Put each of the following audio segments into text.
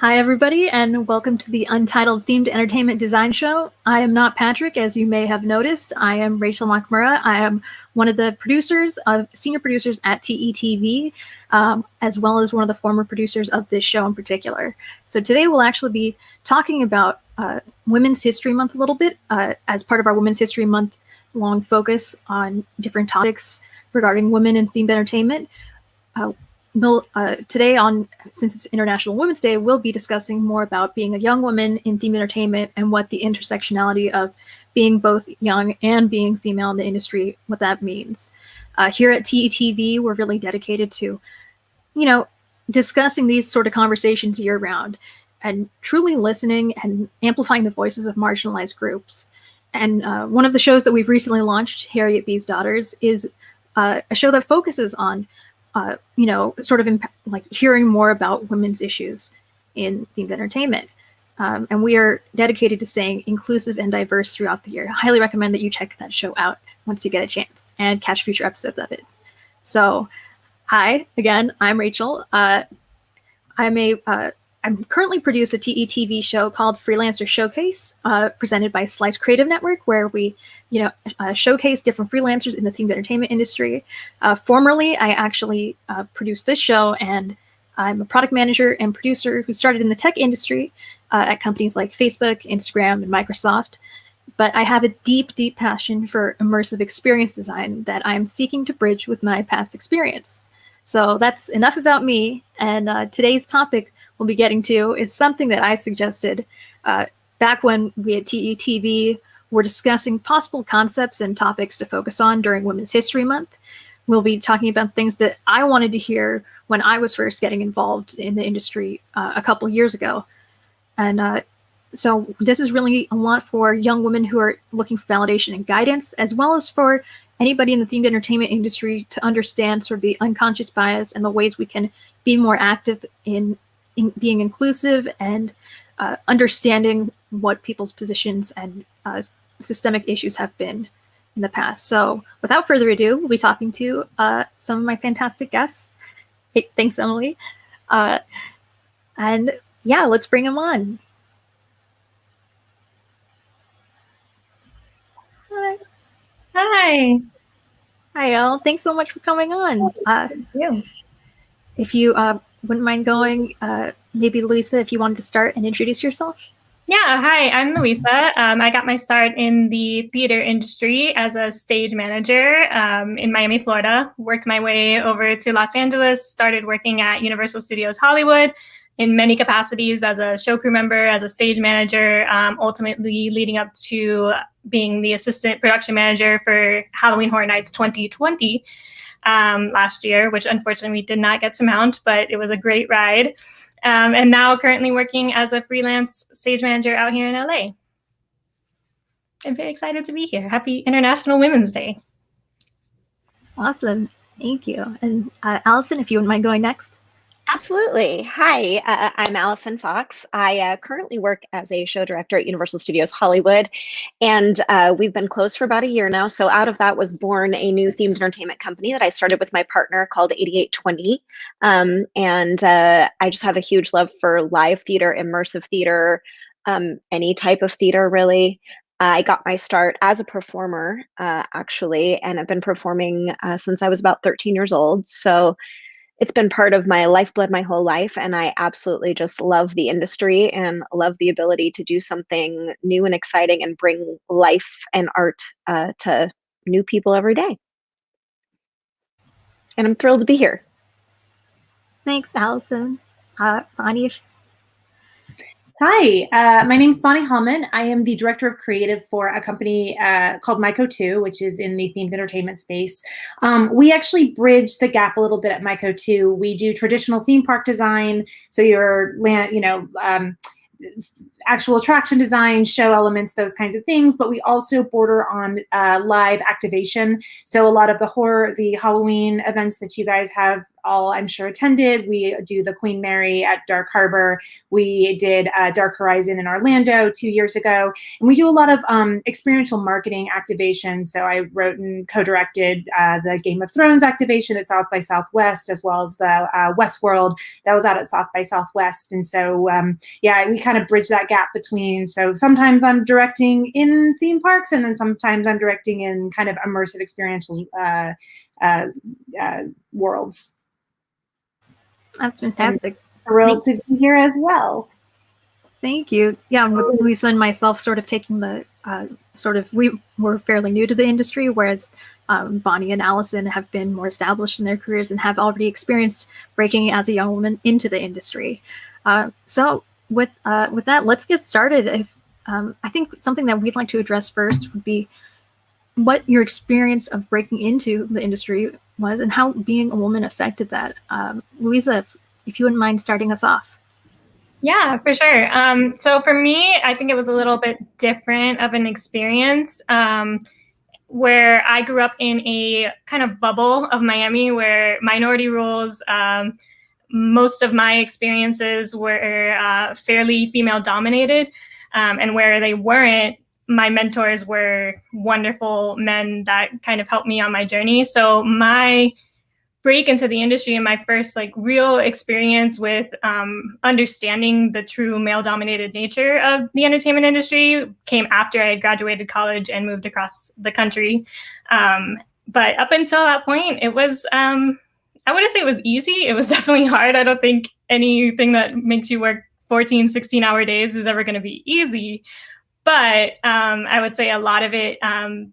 Hi, everybody, and welcome to the Untitled Themed Entertainment Design Show. I am not Patrick, as you may have noticed. I am Rachel Nakamura. I am one of the senior producers at TETV, as well as one of the former producers of this show in particular. So today we'll actually be talking about Women's History Month a little bit, as part of our Women's History Month long focus on different topics regarding women in themed entertainment. Today, since it's International Women's Day, we'll be discussing more about being a young woman in themed entertainment and what the intersectionality of being both young and being female in the industry, what that means. Here at TETV, we're really dedicated to, discussing these sort of conversations year round and truly listening and amplifying the voices of marginalized groups. And one of the shows that we've recently launched, Harriet B's Daughters, is a show that focuses on hearing more about women's issues in themed entertainment. And we are dedicated to staying inclusive and diverse throughout the year. I highly recommend that you check that show out once you get a chance and catch future episodes of it. So, hi, again, I'm Rachel. I'm currently produced a TETV show called Freelancer Showcase, presented by Slice Creative Network, where we showcase different freelancers in the themed entertainment industry. Formerly, I actually produced this show, and I'm a product manager and producer who started in the tech industry at companies like Facebook, Instagram, and Microsoft. But I have a deep, deep passion for immersive experience design that I'm seeking to bridge with my past experience. So that's enough about me, and today's topic we'll be getting to is something that I suggested back when we at TETV were discussing possible concepts and topics to focus on during Women's History Month. We'll be talking about things that I wanted to hear when I was first getting involved in the industry a couple years ago. And so this is really a lot for young women who are looking for validation and guidance, as well as for anybody in the themed entertainment industry to understand sort of the unconscious bias and the ways we can be more active in being inclusive and understanding what people's positions and systemic issues have been in the past. So without further ado, we'll be talking to some of my fantastic guests. Hey, thanks, Emily. And yeah, let's bring them on. Hi. Hi. Hi, Elle. Thanks so much for coming on. Thank you. If you wouldn't mind going, maybe Luisa, if you wanted to start and introduce yourself. Yeah, hi, I'm Luisa. I got my start in the theater industry as a stage manager in Miami, Florida. Worked my way over to Los Angeles, started working at Universal Studios Hollywood in many capacities as a show crew member, as a stage manager, ultimately leading up to being the assistant production manager for Halloween Horror Nights 2020 last year, which unfortunately we did not get to mount, but it was a great ride. And now currently working as a freelance stage manager out here in LA. I'm very excited to be here. Happy International Women's Day. Awesome. Thank you. And Allison, if you wouldn't mind going next. Absolutely. Hi, I'm Allison Fox. I currently work as a show director at Universal Studios Hollywood, and we've been closed for about a year now. So out of that was born a new themed entertainment company that I started with my partner called 8820. And I just have a huge love for live theater, immersive theater, any type of theater, really. I got my start as a performer, actually, and I've been performing since I was about 13 years old. So it's been part of my lifeblood my whole life, and I absolutely just love the industry and love the ability to do something new and exciting and bring life and art to new people every day. And I'm thrilled to be here. Thanks, Allison. Bonnie. Hi, my name is Bonnie Hallman. I am the director of creative for a company called Mycotoo, which is in the themed entertainment space. We actually bridge the gap a little bit at Mycotoo. We do traditional theme park design, so your actual attraction design, show elements, those kinds of things, but we also border on live activation. So a lot of the Halloween events that you guys have all, I'm sure, attended. We do the Queen Mary at Dark Harbor. We did Dark Horizon in Orlando 2 years ago. And we do a lot of experiential marketing activation. So I wrote and co-directed the Game of Thrones activation at South by Southwest, as well as the Westworld that was out at South by Southwest. And so, yeah, we kind of bridge that gap between. So sometimes I'm directing in theme parks, and then sometimes I'm directing in kind of immersive experiential worlds. That's fantastic. And thrilled to be here as well. Thank you. Yeah, with Luisa and myself sort of taking the we were fairly new to the industry, whereas Bonnie and Allison have been more established in their careers and have already experienced breaking as a young woman into the industry. So with that, let's get started. If I think something that we'd like to address first would be what your experience of breaking into the industry was and how being a woman affected that. Luisa, if you wouldn't mind starting us off. Yeah, for sure. So for me, I think it was a little bit different of an experience where I grew up in a kind of bubble of Miami where minority rules, most of my experiences were fairly female dominated, and where they weren't, my mentors were wonderful men that kind of helped me on my journey. So my break into the industry and my first real experience with understanding the true male dominated nature of the entertainment industry came after I had graduated college and moved across the country. But up until that point, it was, I wouldn't say it was easy. It was definitely hard. I don't think anything that makes you work 14, 16-hour days is ever going to be easy. But I would say a lot of it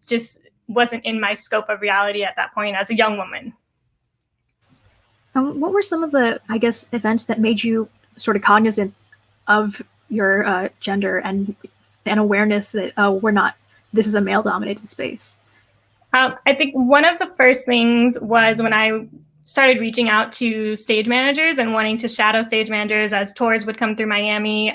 just wasn't in my scope of reality at that point as a young woman. What were some of the, I guess, events that made you sort of cognizant of your gender and awareness that this is a male-dominated space? I think one of the first things was when I started reaching out to stage managers and wanting to shadow stage managers as tours would come through Miami.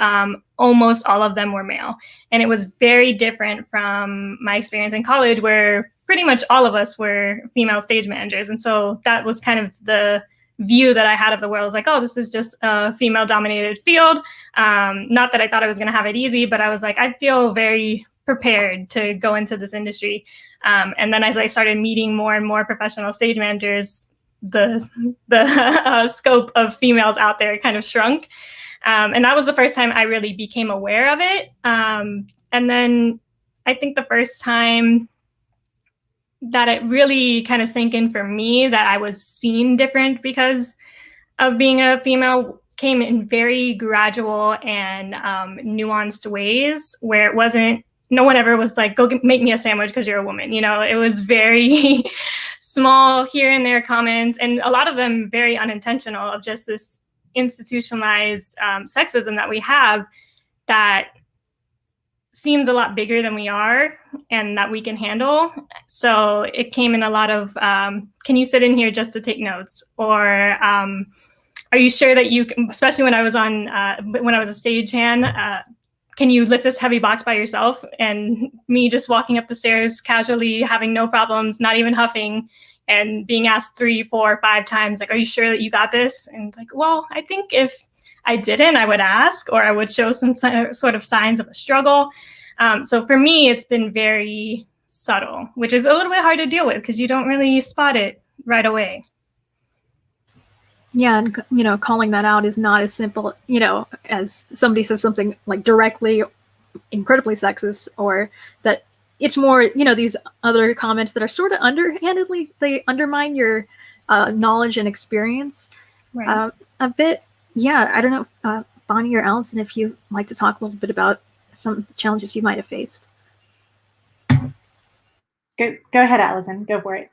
Almost all of them were male. And it was very different from my experience in college where pretty much all of us were female stage managers. And so that was kind of the view that I had of the world. I was like, oh, this is just a female dominated field. Not that I thought I was going to have it easy, but I was like, I feel very prepared to go into this industry. And then as I started meeting more and more professional stage managers, the scope of females out there kind of shrunk. And that was the first time I really became aware of it. And then I think the first time that it really kind of sank in for me that I was seen different because of being a female came in very gradual and nuanced ways where it wasn't, no one ever was like, go make me a sandwich because you're a woman. You know, it was very small here and there comments, and a lot of them very unintentional, of just this institutionalized sexism that we have that seems a lot bigger than we are and that we can handle. So it came in a lot of, can you sit in here just to take notes? Or are you sure that you can, especially when I was on, when I was a stagehand, can you lift this heavy box by yourself? And me just walking up the stairs casually, having no problems, not even huffing, and being asked 3, 4, 5 times, like, are you sure that you got this? And like, well, I think if I didn't, I would ask, or I would show some sort of signs of a struggle. So for me, it's been very subtle, which is a little bit hard to deal with because you don't really spot it right away. Yeah, and calling that out is not as simple, as somebody says something like directly incredibly sexist, or that it's more, these other comments that are sort of underhandedly, they undermine your knowledge and experience Right. a bit. Yeah, I don't know, Bonnie or Allison, if you'd like to talk a little bit about some of the challenges you might have faced. Go ahead, Allison. Go for it.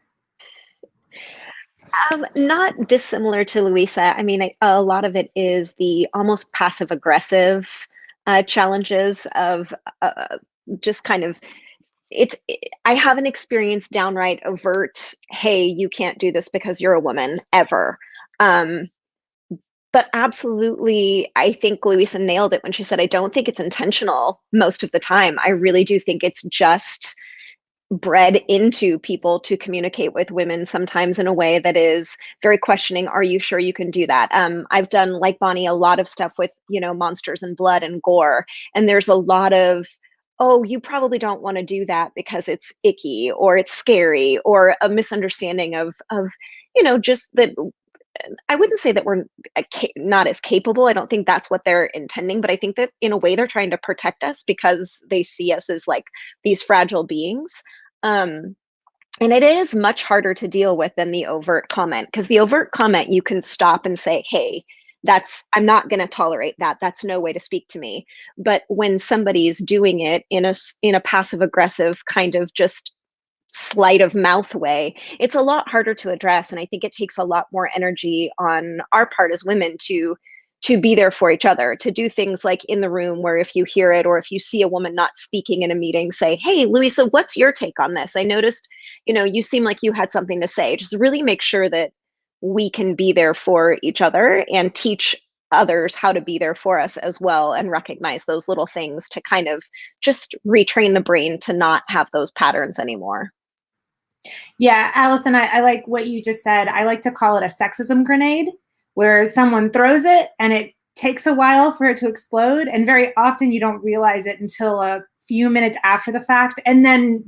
Not dissimilar to Luisa. I mean, a lot of it is the almost passive-aggressive challenges of just kind of, I haven't experienced downright overt, hey, you can't do this because you're a woman, ever. But absolutely, I think Luisa nailed it when she said, I don't think it's intentional most of the time. I really do think it's just bred into people to communicate with women sometimes in a way that is very questioning. Are you sure you can do that? I've done, like Bonnie, a lot of stuff with, monsters and blood and gore. And there's a lot of, oh, you probably don't want to do that because it's icky or it's scary, or a misunderstanding of, just that. I wouldn't say that we're not as capable. I don't think that's what they're intending, but I think that in a way they're trying to protect us because they see us as like these fragile beings. And it is much harder to deal with than the overt comment, because the overt comment, you can stop and say, hey, I'm not going to tolerate that. That's no way to speak to me. But when somebody's doing it in a passive aggressive kind of just sleight of mouth way, it's a lot harder to address. And I think it takes a lot more energy on our part as women to be there for each other, to do things like in the room where if you hear it, or if you see a woman not speaking in a meeting, say, hey, Luisa, what's your take on this? I noticed, you seem like you had something to say. Just really make sure that we can be there for each other and teach others how to be there for us as well, and recognize those little things to kind of just retrain the brain to not have those patterns anymore. Yeah, Allison, I like what you just said. I like to call it a sexism grenade, where someone throws it and it takes a while for it to explode. And very often you don't realize it until a few minutes after the fact. And then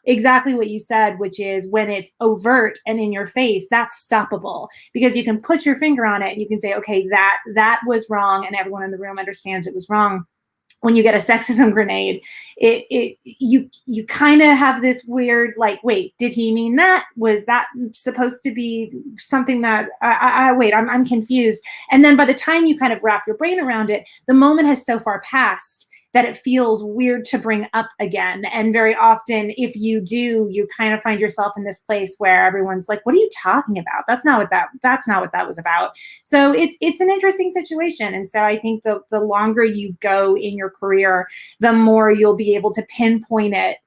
exactly what you said, which is when it's overt and in your face, that's stoppable, because you can put your finger on it and you can say, okay, that was wrong. And everyone in the room understands it was wrong. When you get a sexism grenade, you kind of have this weird, like, wait, did he mean that? Was that supposed to be something that wait, I'm confused. And then by the time you kind of wrap your brain around it, the moment has so far passed that it feels weird to bring up again. And very often, if you do, you kind of find yourself in this place where everyone's like, what are you talking about? That's not what that was about. So it's an interesting situation. And so I think the longer you go in your career, the more you'll be able to pinpoint it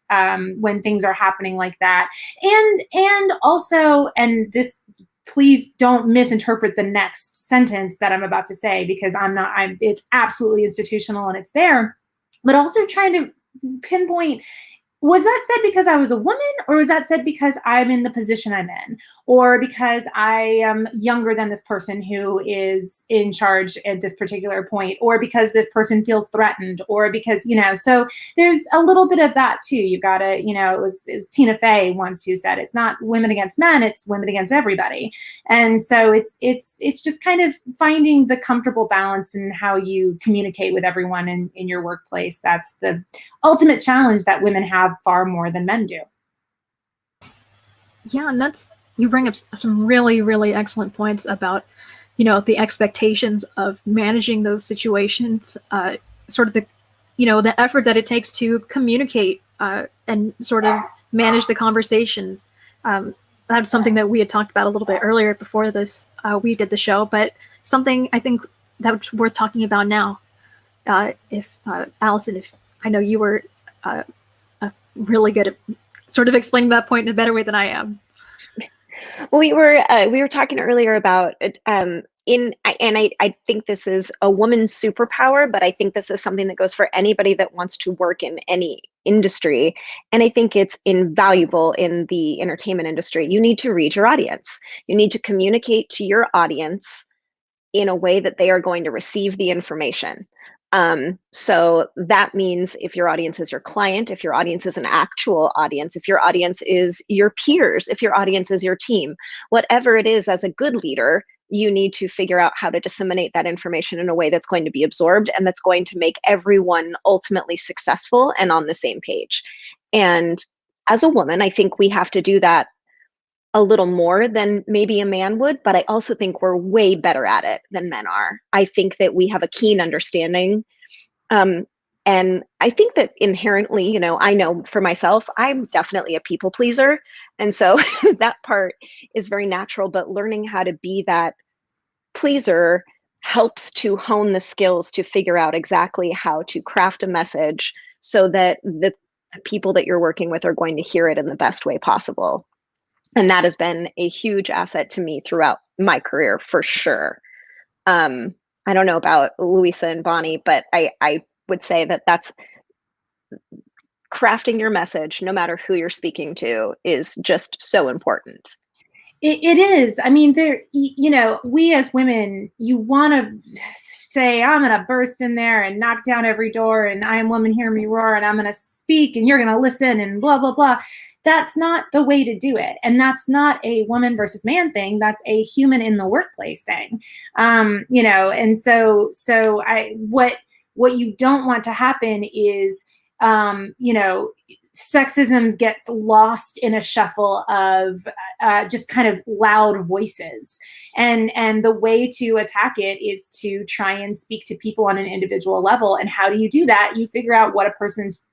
when things are happening like that. And also, and this, please don't misinterpret the next sentence that I'm about to say, because it's absolutely institutional and it's there. But also trying to pinpoint, was that said because I was a woman, or was that said because I'm in the position I'm in, or because I am younger than this person who is in charge at this particular point, or because this person feels threatened, or because, so there's a little bit of that too. You gotta, it was Tina Fey once who said, it's not women against men, it's women against everybody. And so it's just kind of finding the comfortable balance in how you communicate with everyone in your workplace. That's the ultimate challenge that women have far more than men do. Yeah, and you bring up some really, really excellent points about, the expectations of managing those situations, sort of the effort that it takes to communicate and sort of manage the conversations. That's something that we had talked about a little bit earlier before we did the show, but something I think that's worth talking about now. If Allison, if I know you were really good at sort of explaining that point in a better way than I am. Well, we were talking earlier about I think this is a woman's superpower, but I think this is something that goes for anybody that wants to work in any industry. And I think it's invaluable in the entertainment industry. You need to read your audience. You need to communicate to your audience in a way that they are going to receive the information. So that means if your audience is your client, if your audience is an actual audience, if your audience is your peers, if your audience is your team, whatever it is, as a good leader, you need to figure out how to disseminate that information in a way that's going to be absorbed and that's going to make everyone ultimately successful and on the same page. And as a woman, I think we have to do that a little more than maybe a man would, but I also think we're way better at it than men are. I think that we have a keen understanding. And I think that inherently, I know for myself, I'm definitely a people pleaser. And so that part is very natural, but learning how to be that pleaser helps to hone the skills to figure out exactly how to craft a message so that the people that you're working with are going to hear it in the best way possible. And that has been a huge asset to me throughout my career, for sure. I don't know about Luisa and Bonnie, but I would say that that's crafting your message, no matter who you're speaking to, is just so important. It is. I mean, we as women, you want to say, I'm going to burst in there and knock down every door, and I am woman, hear me roar, and I'm going to speak, and you're going to listen, and blah, blah, blah. That's not the way to do it. And that's not a woman versus man thing. That's a human in the workplace thing. And so what you don't want to happen is, sexism gets lost in a shuffle of just kind of loud voices. And the way to attack it is to try and speak to people on an individual level. And how do you do that? You figure out what a person's,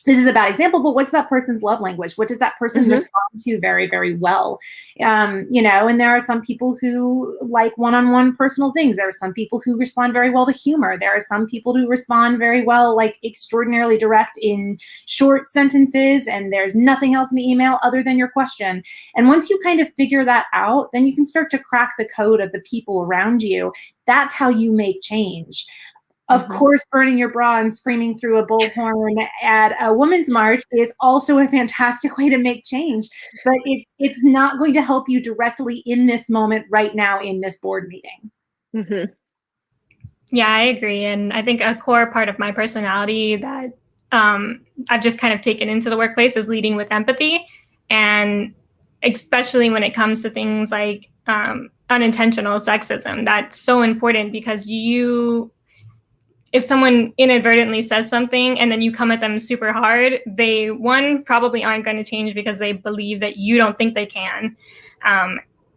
this is a bad example, but what's that person's love language? What does that person respond to very, very well? And there are some people who like one-on-one personal things. There are some people who respond very well to humor. There are some people who respond very well, like extraordinarily direct in short sentences, and there's nothing else in the email other than your question. And once you kind of figure that out, then you can start to crack the code of the people around you. That's how you make change. Of course, burning your bra and screaming through a bullhorn at a women's march is also a fantastic way to make change, but it's not going to help you directly in this moment right now in this board meeting. Yeah, I agree. And I think a core part of my personality that I've just kind of taken into the workplace is leading with empathy. And especially when it comes to things like unintentional sexism, that's so important because if someone inadvertently says something and then you come at them super hard, they, one, probably aren't going to change because they believe that you don't think they can,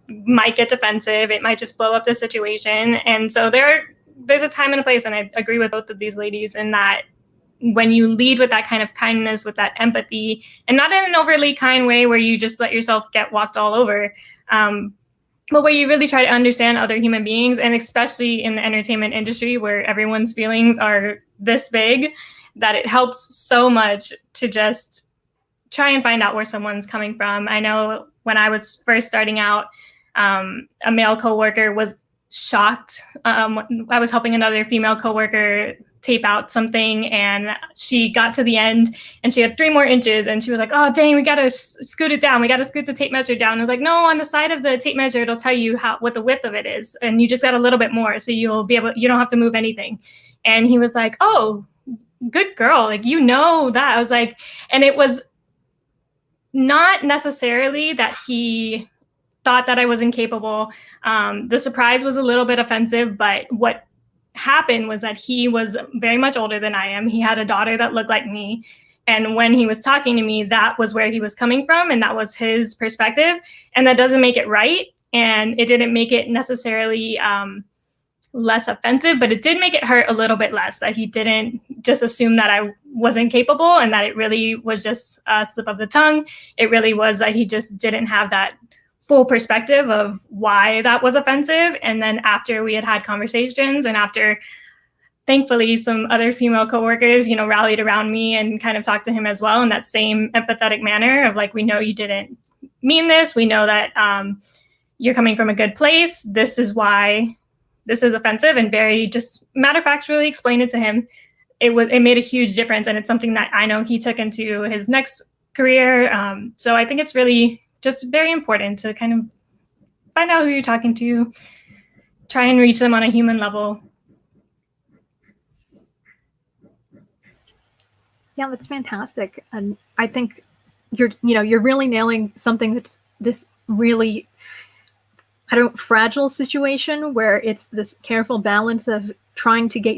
might get defensive. It might just blow up the situation. And so there's a time and a place, and I agree with both of these ladies in that when you lead with that kind of kindness, with that empathy, and not in an overly kind way where you just let yourself get walked all over, but where you really try to understand other human beings, and especially in the entertainment industry where everyone's feelings are this big, that it helps so much to just try and find out where someone's coming from. I know when I was first starting out, a male coworker was shocked. I was helping another female coworker tape out something, and she got to the end and she had 3 more inches, and she was like, oh dang, we gotta scoot it down, we gotta scoot the tape measure down. I was like, no, on the side of the tape measure it'll tell you what the width of it is, and you just got a little bit more, so you don't have to move anything. And he was like, oh, good girl, like that. I was like, and it was not necessarily that he thought that I was incapable. The surprise was a little bit offensive, but what happened was that he was very much older than I am. He had a daughter that looked like me. And when he was talking to me, that was where he was coming from, and that was his perspective. And that doesn't make it right. And it didn't make it necessarily less offensive, but it did make it hurt a little bit less, that he didn't just assume that I wasn't capable and that it really was just a slip of the tongue. It really was that he just didn't have that full perspective of why that was offensive. And then after we had conversations, and after thankfully some other female coworkers, rallied around me and kind of talked to him as well in that same empathetic manner of like, we know you didn't mean this. We know that you're coming from a good place. This is why this is offensive, and very just matter-of-factually explained it to him. It made a huge difference. And it's something that I know he took into his next career. So I think it's really just very important to kind of find out who you're talking to, try and reach them on a human level. Yeah, that's fantastic. And I think you're really nailing something that's this really, fragile situation where it's this careful balance of trying to get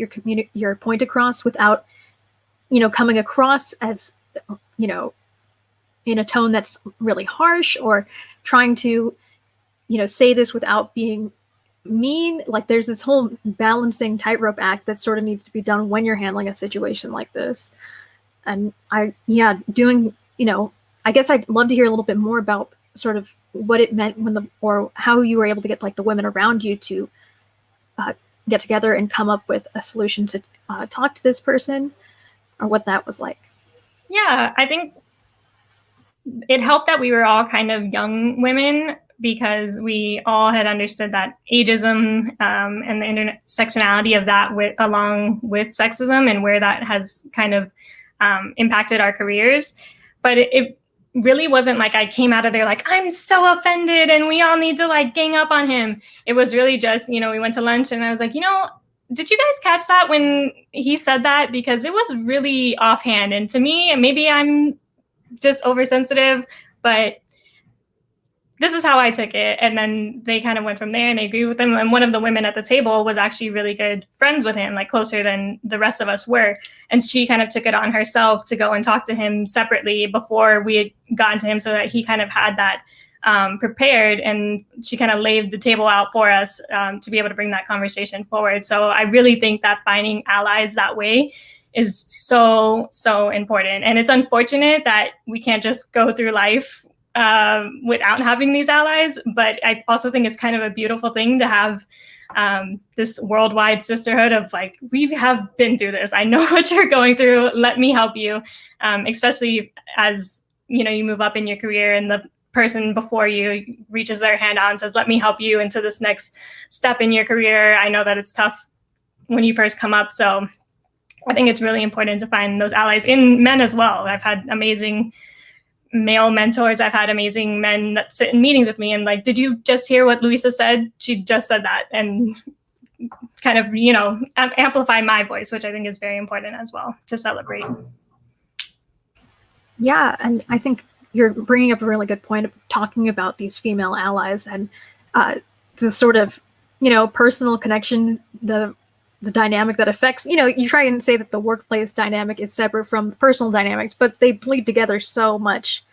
your point across without, coming across as, in a tone that's really harsh, or trying to, say this without being mean. Like there's this whole balancing tightrope act that sort of needs to be done when you're handling a situation like this. And I guess I'd love to hear a little bit more about sort of what it meant or how you were able to get like the women around you to get together and come up with a solution to talk to this person, or what that was like. Yeah, I think it helped that we were all kind of young women, because we all had understood that ageism and the intersectionality of that along with sexism, and where that has kind of impacted our careers. But it really wasn't like I came out of there like, I'm so offended and we all need to like gang up on him. It was really just, we went to lunch and I was like, did you guys catch that when he said that? Because it was really offhand. And to me, maybe I'm just oversensitive, but this is how I took it. And then they kind of went from there and they agreed with him. And one of the women at the table was actually really good friends with him, like closer than the rest of us were. And she kind of took it on herself to go and talk to him separately before we had gotten to him, so that he kind of had that prepared. And she kind of laid the table out for us to be able to bring that conversation forward. So I really think that finding allies that way is so, so important. And it's unfortunate that we can't just go through life without having these allies. But I also think it's kind of a beautiful thing to have this worldwide sisterhood of like, we have been through this. I know what you're going through. Let me help you. Especially as, you move up in your career and the person before you reaches their hand out and says, let me help you into this next step in your career. I know that it's tough when you first come up. So I think it's really important to find those allies in men as well. I've had amazing male mentors. I've had amazing men that sit in meetings with me and like, did you just hear what Luisa said? She just said that, and kind of, amplify my voice, which I think is very important as well to celebrate. Yeah, and I think you're bringing up a really good point of talking about these female allies and the sort of, personal connection, the dynamic that affects, you try and say that the workplace dynamic is separate from the personal dynamics, but they bleed together so much.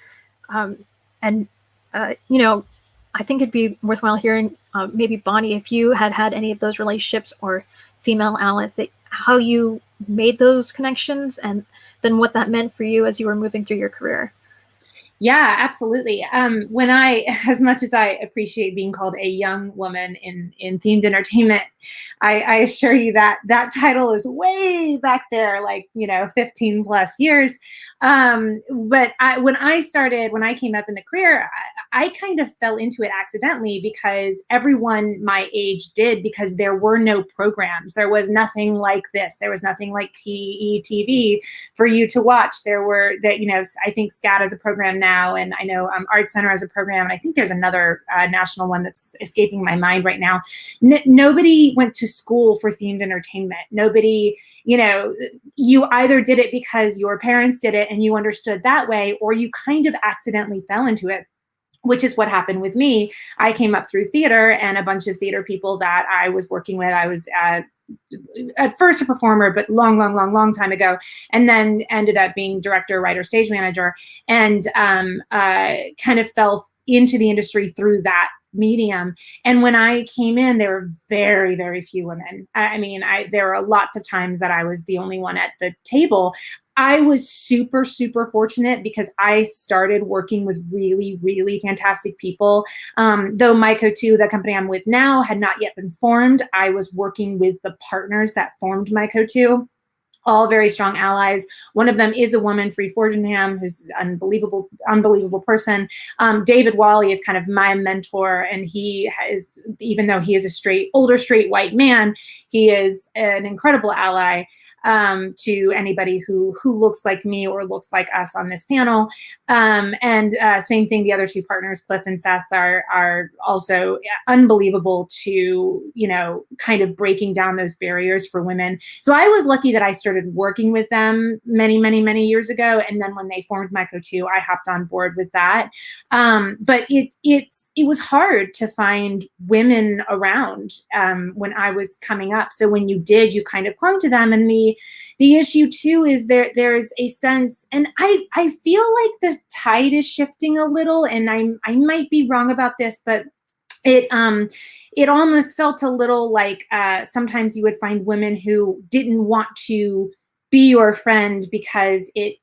I think it'd be worthwhile hearing maybe Bonnie, if you had any of those relationships or female allies, how you made those connections and then what that meant for you as you were moving through your career. Yeah, absolutely. As much as I appreciate being called a young woman in themed entertainment, I assure you that title is way back there, like, 15 plus years. But when I came up in the career, I kind of fell into it accidentally because everyone my age did, because there were no programs. There was nothing like this. There was nothing like TETV for you to watch. I think SCAD is a program now, and I know Art Center has a program, and I think there's another national one that's escaping my mind right now. Nobody went to school for themed entertainment. Nobody, you either did it because your parents did it and you understood that way, or you kind of accidentally fell into it, which is what happened with me. I came up through theater, and a bunch of theater people that I was working with, I was at first a performer, but long time ago, and then ended up being director, writer, stage manager, and kind of fell into the industry through that medium. And when I came in, there were very, very few women. There were lots of times that I was the only one at the table. I was super, super fortunate because I started working with really, really fantastic people. Though Mycotoo, the company I'm with now, had not yet been formed, I was working with the partners that formed Mycotoo. All very strong allies. One of them is a woman, Free Forgenham, who's an unbelievable person. David Wally is kind of my mentor, and he is, even though he is a older straight white man, he is an incredible ally to anybody who looks like me or looks like us on this panel. Same thing, the other two partners, Cliff and Seth, are also unbelievable to, kind of breaking down those barriers for women. So I was lucky that I started working with them many years ago. And then when they formed Mycotoo, I hopped on board with that. But it was hard to find women around when I was coming up. So when you did, you kind of clung to them. And the issue too is there's a sense, and I feel like the tide is shifting a little, and I might be wrong about this, but it almost felt a little like sometimes you would find women who didn't want to be your friend because it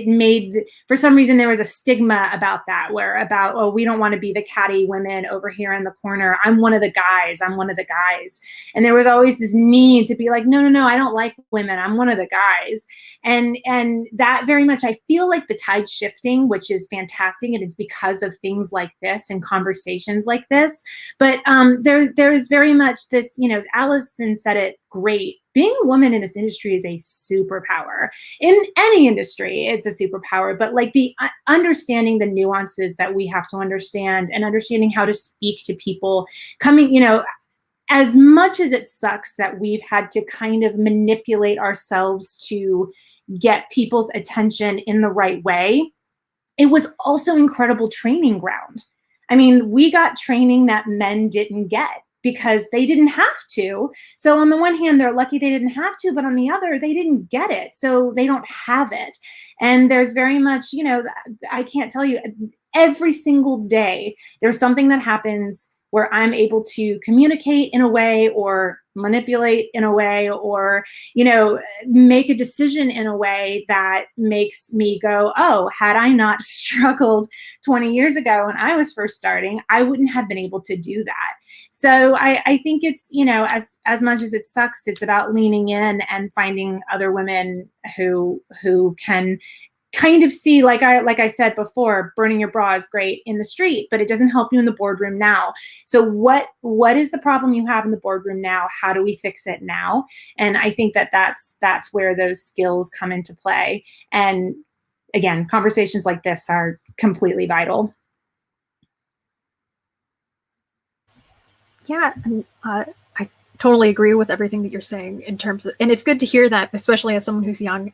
made, for some reason, there was a stigma about that, oh, we don't want to be the catty women over here in the corner. I'm one of the guys. And there was always this need to be like, no, I don't like women. I'm one of the guys. And that very much, I feel like the tide's shifting, which is fantastic. And it's because of things like this and conversations like this. But there's very much this, Allison said it great. Being a woman in this industry is a superpower. In any industry, it's a superpower, but like the understanding the nuances that we have to understand and understanding how to speak to people coming, as much as it sucks that we've had to kind of manipulate ourselves to get people's attention in the right way, it was also incredible training ground. I mean, we got training that men didn't get because they didn't have to. So on the one hand, they're lucky they didn't have to, but on the other, they didn't get it. So they don't have it. And there's very much, I can't tell you, every single day, there's something that happens where I'm able to communicate in a way or manipulate in a way or, make a decision in a way that makes me go, oh, had I not struggled 20 years ago when I was first starting, I wouldn't have been able to do that. So I think it's, as much as it sucks, it's about leaning in and finding other women who can kind of see, like I said before, burning your bra is great in the street, but it doesn't help you in the boardroom now. So what is the problem you have in the boardroom now? How do we fix it now? And I think that's where those skills come into play. And again, conversations like this are completely vital. Yeah, and I totally agree with everything that you're saying in terms of, and it's good to hear that, especially as someone who's young,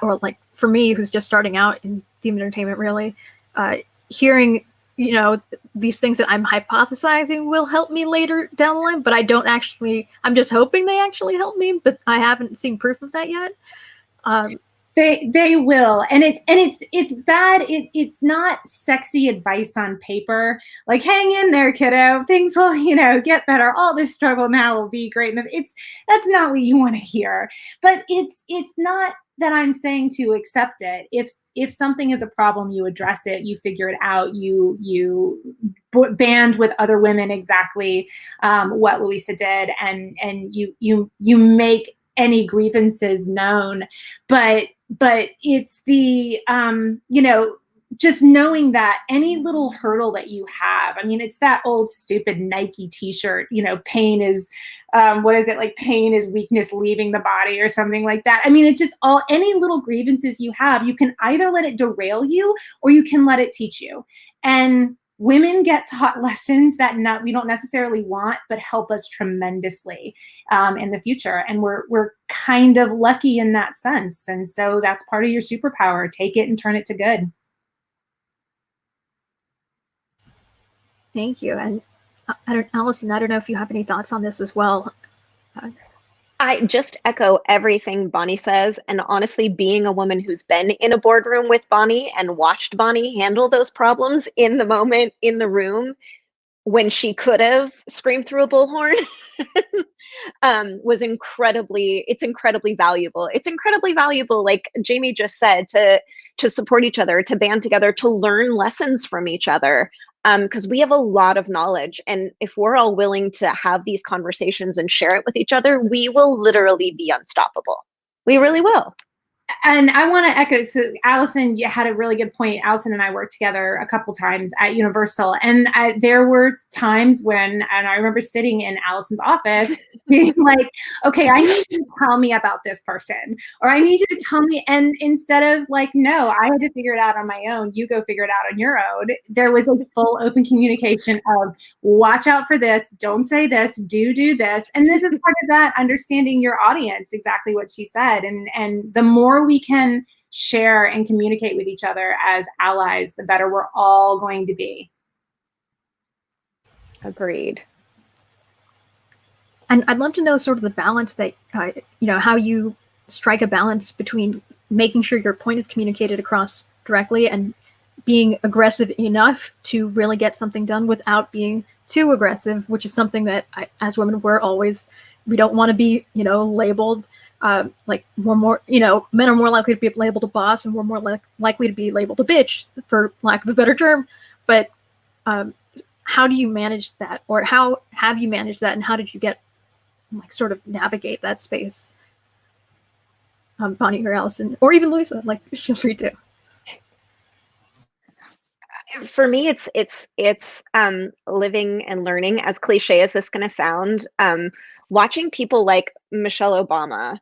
or like for me, who's just starting out in theme entertainment, really, hearing, these things that I'm hypothesizing will help me later down the line, but I don't actually, I'm just hoping they actually help me, but I haven't seen proof of that yet. They will, and it's bad. It's not sexy advice on paper. Like, hang in there, kiddo. Things will, get better. All this struggle now will be great. And that's not what you want to hear. But it's not that I'm saying to accept it. If something is a problem, you address it. You figure it out. You band with other women exactly what Luisa did, and you make any grievances known, but it's the just knowing that any little hurdle that you have, I mean, it's that old stupid Nike t-shirt, pain is what is it, like pain is weakness leaving the body or something like that. I mean, it's just any little grievances you have, you can either let it derail you or you can let it teach you. And women get taught lessons that we don't necessarily want, but help us tremendously in the future. And we're kind of lucky in that sense. And so that's part of your superpower. Take it and turn it to good. Thank you. And Allison, I don't know if you have any thoughts on this as well. I just echo everything Bonnie says. And honestly, being a woman who's been in a boardroom with Bonnie and watched Bonnie handle those problems in the moment, in the room, when she could have screamed through a bullhorn, it's incredibly valuable. It's incredibly valuable, like Jamie just said, to support each other, to band together, to learn lessons from each other. Because we have a lot of knowledge. And if we're all willing to have these conversations and share it with each other, we will literally be unstoppable. We really will. And I want to echo, so Allison, you had a really good point. Allison and I worked together a couple times at Universal, and there were times when, and I remember sitting in Allison's office being like, okay, I need you to tell me about this person, or I need you to tell me, and instead of like, no, I had to figure it out on my own, you go figure it out on your own, there was a full open communication of, watch out for this, don't say this, do this, and this is part of that, understanding your audience, exactly what she said, and the more we can share and communicate with each other as allies, the better we're all going to be. Agreed. And I'd love to know sort of the balance that, how you strike a balance between making sure your point is communicated across directly and being aggressive enough to really get something done without being too aggressive, which is something that as women, we don't want to be, labeled like men are more likely to be labeled a boss, and we're more likely to be labeled a bitch, for lack of a better term. But how do you manage that, or how have you managed that, and how did you get sort of navigate that space? Bonnie or Allison, or even Luisa, feel free to. For me, it's living and learning. As cliche as this going to sound, watching people like Michelle Obama,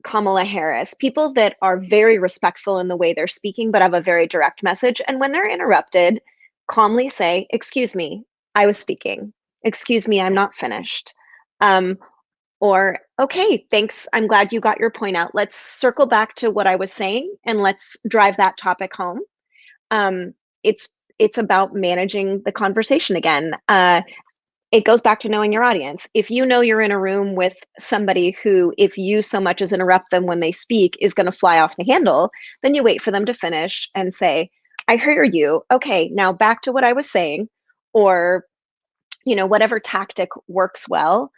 Kamala Harris, people that are very respectful in the way they're speaking, but have a very direct message. And when they're interrupted, calmly say, "Excuse me, I was speaking. Excuse me, I'm not finished." Or, "Okay, thanks. I'm glad you got your point out. Let's circle back to what I was saying and let's drive that topic home." Um, it's about managing the conversation again. It goes back to knowing your audience. If you know you're in a room with somebody who, if you so much as interrupt them when they speak, is going to fly off the handle, then you wait for them to finish and say, "I hear you. Okay, now back to what I was saying," or, whatever tactic works well.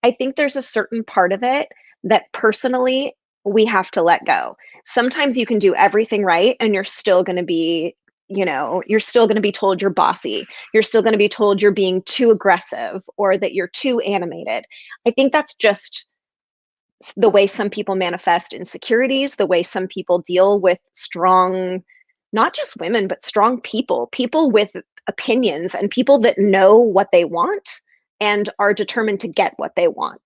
I think there's a certain part of it that personally we have to let go. Sometimes you can do everything right and you're still going to be, you're still going to be told you're bossy. You're still going to be told you're being too aggressive or that you're too animated. I think that's just the way some people manifest insecurities, the way some people deal with strong, not just women, but strong people with opinions and people that know what they want and are determined to get what they want.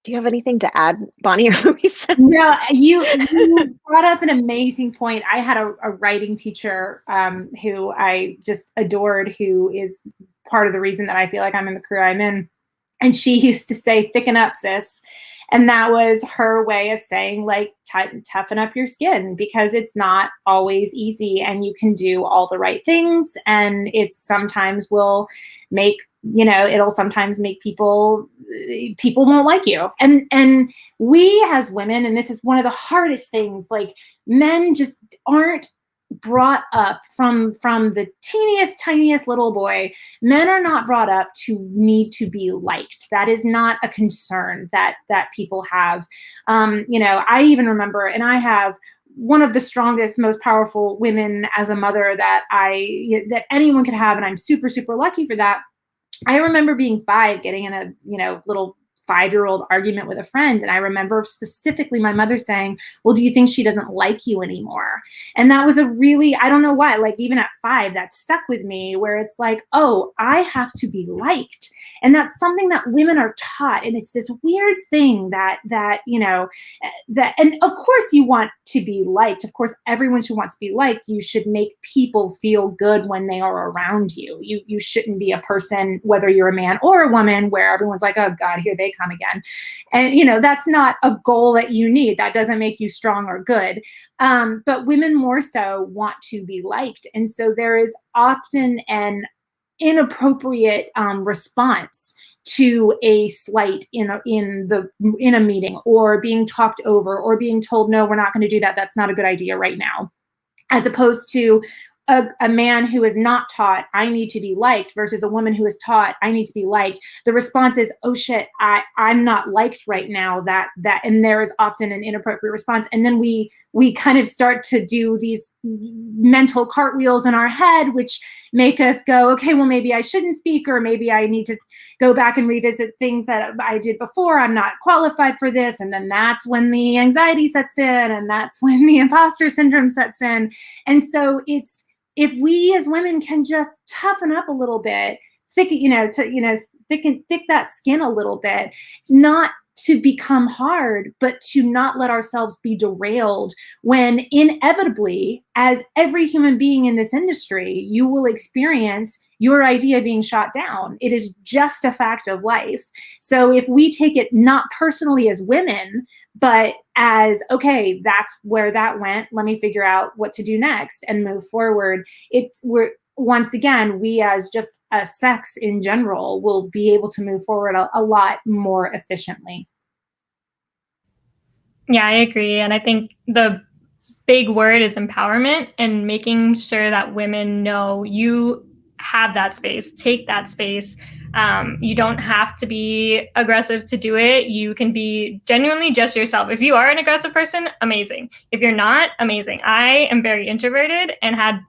Do you have anything to add, Bonnie or Luisa? No, you brought up an amazing point. I had a writing teacher who I just adored, who is part of the reason that I feel like I'm in the career I'm in. And she used to say, "Thicken up, sis." And that was her way of saying, like, toughen up your skin, because it's not always easy and you can do all the right things. And it's sometimes will make, it'll sometimes make people won't like you. And we as women, and this is one of the hardest things, like, men just aren't brought up from the tiniest little boy. Men are not brought up to need to be liked. That is not a concern that people have. I even remember, and I have one of the strongest, most powerful women as a mother that anyone could have, and I'm super, super lucky for that. I remember being 5, getting in a little 5-year-old argument with a friend. And I remember specifically my mother saying, "Well, do you think she doesn't like you anymore?" And that was a really, I don't know why, like, even at 5, that stuck with me, where it's like, oh, I have to be liked. And that's something that women are taught. And it's this weird thing that, and of course you want to be liked. Of course, everyone should want to be liked. You should make people feel good when they are around you. You shouldn't be a person, whether you're a man or a woman, where everyone's like, "Oh God, here they come again." And, that's not a goal that you need. That doesn't make you strong or good. But women more so want to be liked. And so there is often an inappropriate response to a slight in a meeting, or being talked over, or being told, "No, we're not going to do that. That's not a good idea right now." As opposed to a man who is not taught, "I need to be liked," versus a woman who is taught, "I need to be liked." The response is, "Oh shit, I'm not liked right now." And there is often an inappropriate response. And then we kind of start to do these mental cartwheels in our head, which make us go, "Okay, well, maybe I shouldn't speak, or maybe I need to go back and revisit things that I did before. I'm not qualified for this." And then that's when the anxiety sets in, and that's when the imposter syndrome sets in. And so if we as women can just toughen up a little bit, thicken that skin a little bit, not to become hard, but to not let ourselves be derailed, when inevitably, as every human being in this industry, you will experience your idea being shot down. It is just a fact of life. So if we take it not personally as women, but as, okay, that's where that went, let me figure out what to do next and move forward. Once again, we as just a sex in general will be able to move forward a lot more efficiently. Yeah, I agree. And I think the big word is empowerment, and making sure that women know you have that space, take that space. You don't have to be aggressive to do it. You can be genuinely just yourself. If you are an aggressive person, amazing. If you're not, amazing. I am very introverted and had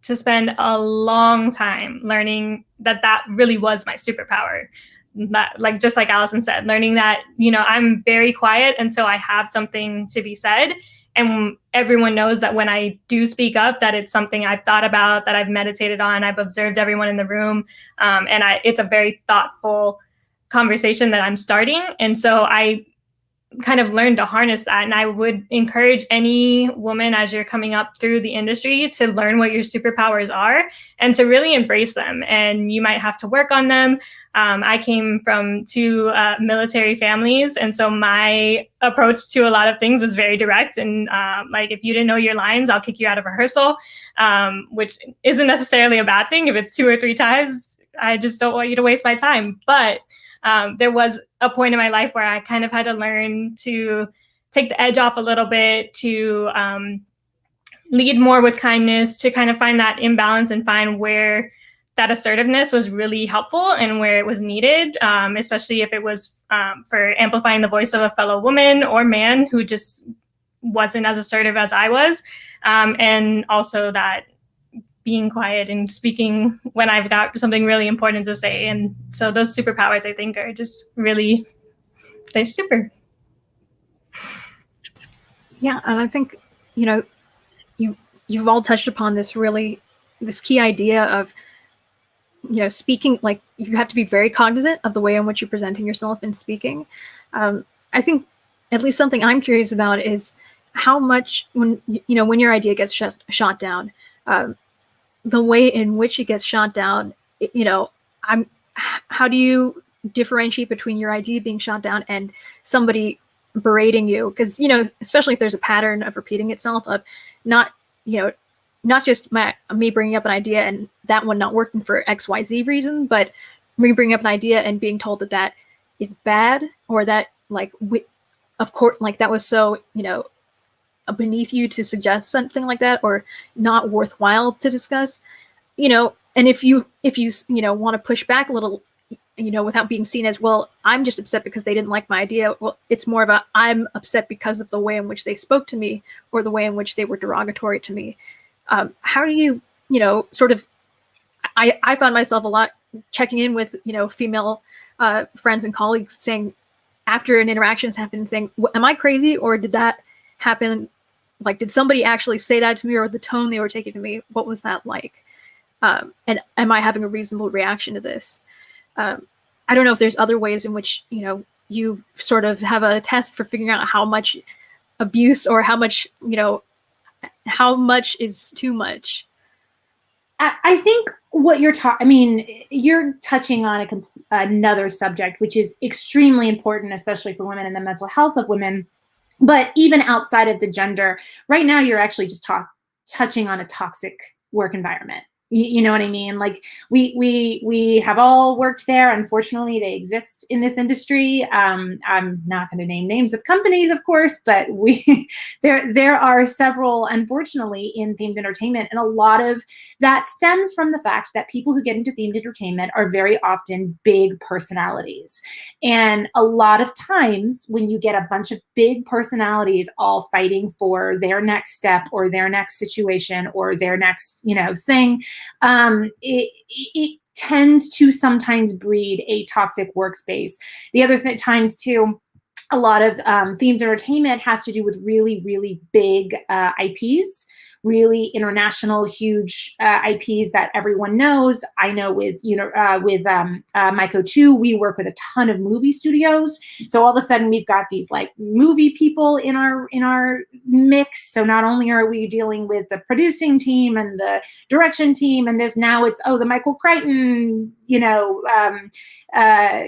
to spend a long time learning that really was my superpower. That, like, just like Allison said, learning that, I'm very quiet until I have something to be said. And everyone knows that when I do speak up, that it's something I've thought about, that I've meditated on, I've observed everyone in the room. And it's a very thoughtful conversation that I'm starting. And so I kind of learned to harness that. And I would encourage any woman as you're coming up through the industry to learn what your superpowers are and to really embrace them. And you might have to work on them. I came from two military families. And so my approach to a lot of things was very direct. And like, if you didn't know your lines, I'll kick you out of rehearsal, which isn't necessarily a bad thing. If it's 2 or 3 times, I just don't want you to waste my time. But there was a point in my life where I kind of had to learn to take the edge off a little bit, to lead more with kindness, to kind of find that imbalance and find where that assertiveness was really helpful and where it was needed, especially if it was for amplifying the voice of a fellow woman or man who just wasn't as assertive as I was. And also that being quiet and speaking when I've got something really important to say. And so those superpowers, I think, are just really, they're super. Yeah, and I think, you've all touched upon this key idea of, speaking, like, you have to be very cognizant of the way in which you're presenting yourself in speaking. I think at least something I'm curious about is how much when your idea gets shot down, the way in which it gets shot down, how do you differentiate between your idea being shot down and somebody berating you? Because, especially if there's a pattern of repeating itself of not just me bringing up an idea and that one not working for XYZ reason, but me bringing up an idea and being told that is bad, or that, like, of course, like, that was so, beneath you to suggest something like that, or not worthwhile to discuss, and if you want to push back a little, without being seen as, well, I'm just upset because they didn't like my idea. Well, it's more about, I'm upset because of the way in which they spoke to me or the way in which they were derogatory to me. How do you, sort of, I found myself a lot checking in with, female friends and colleagues, saying, after an interaction's happened, saying, am I crazy, or did that happen? Like, did somebody actually say that to me, or the tone they were taking to me, what was that like? And am I having a reasonable reaction to this? I don't know if there's other ways in which, you sort of have a test for figuring out how much abuse, or how much, how much is too much. I think what you're you're touching on another subject, which is extremely important, especially for women and the mental health of women. But even outside of the gender, right now, you're actually just touching on a toxic work environment. You know what I mean? Like, we have all worked there. Unfortunately, they exist in this industry. I'm not going to name names of companies, of course, but there are several, unfortunately, in themed entertainment, and a lot of that stems from the fact that people who get into themed entertainment are very often big personalities. And a lot of times, when you get a bunch of big personalities all fighting for their next step, or their next situation, or their next, thing, it tends to sometimes breed a toxic workspace. The other times too, a lot of themed entertainment has to do with really, really big IPs, really international, huge IPs that everyone knows. I know with Mycotoo, we work with a ton of movie studios. So all of a sudden we've got these like movie people in our mix. So not only are we dealing with the producing team and the direction team, and it's the Michael Crichton,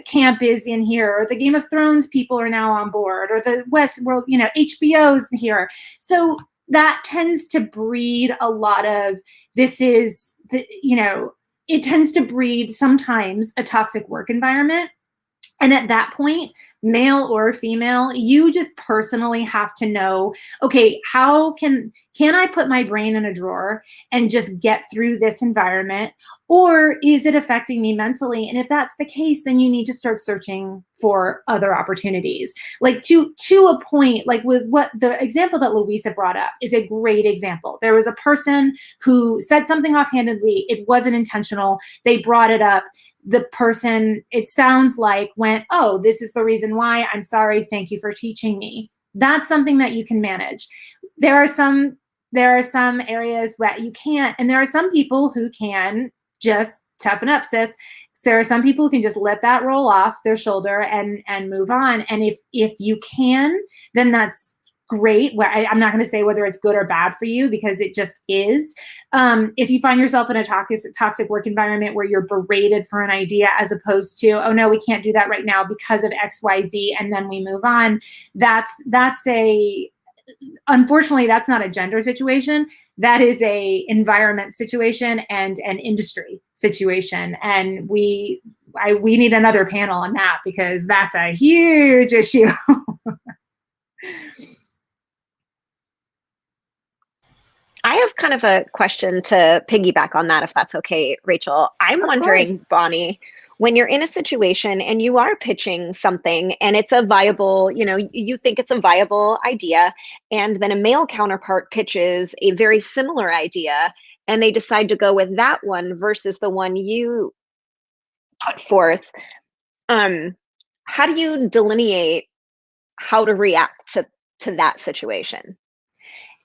camp is in here, or the Game of Thrones people are now on board, or the Westworld, HBO's here. So that tends to breed a lot of, it tends to breed sometimes a toxic work environment. And at that point, male or female, you just personally have to know, okay, how can I put my brain in a drawer and just get through this environment? Or is it affecting me mentally? And if that's the case, then you need to start searching for other opportunities. Like to a point, like with what the example that Luisa brought up is a great example. There was a person who said something offhandedly. It wasn't intentional. They brought it up. The person, it sounds like, went, oh, this is the reason why. I'm sorry. Thank you for teaching me. That's something that you can manage. There are some areas where you can't, and there are some people who can just toughen up, sis. There are some people who can just let that roll off their shoulder and move on. And if you can, then that's great. I'm not going to say whether it's good or bad for you, because it just is. If you find yourself in a toxic work environment where you're berated for an idea, as opposed to, oh no, we can't do that right now because of XYZ, and then we move on, unfortunately, that's not a gender situation. That is a environment situation and an industry situation. And we need another panel on that, because that's a huge issue. I have kind of a question to piggyback on that, if that's okay, Rachel. I'm wondering, Bonnie, when you're in a situation and you are pitching something and it's a viable, you think it's a viable idea, and then a male counterpart pitches a very similar idea and they decide to go with that one versus the one you put forth, how do you delineate how to react to that situation?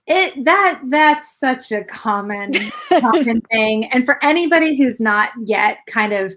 That's such a common thing. And for anybody who's not yet kind of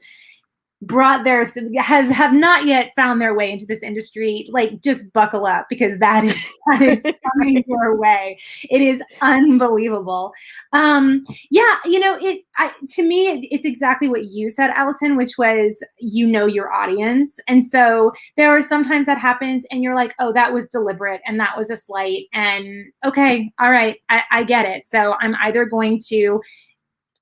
have not yet found their way into this industry, like, just buckle up, because that is coming your way. It is unbelievable. Yeah, to me, it's exactly what you said, Allison, which was, your audience. And so there are sometimes that happens and you're like, oh, that was deliberate and that was a slight, and okay, all right, I get it. So I'm either going to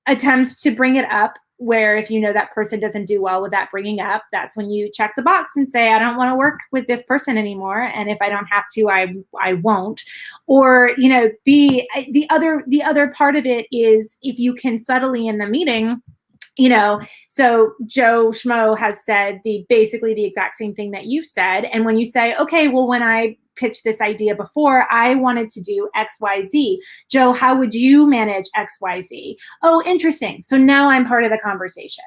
attempt to bring it up, where if that person doesn't do well with that bringing up, that's when you check the box and say, I don't want to work with this person anymore, and if I don't have to, I won't. Or the other part of it is, if you can subtly in the meeting, so Joe Schmo has said basically the exact same thing that you've said. And when you say, okay, well, when I pitched this idea before, I wanted to do XYZ. Joe, how would you manage XYZ? Oh, interesting. So now I'm part of the conversation.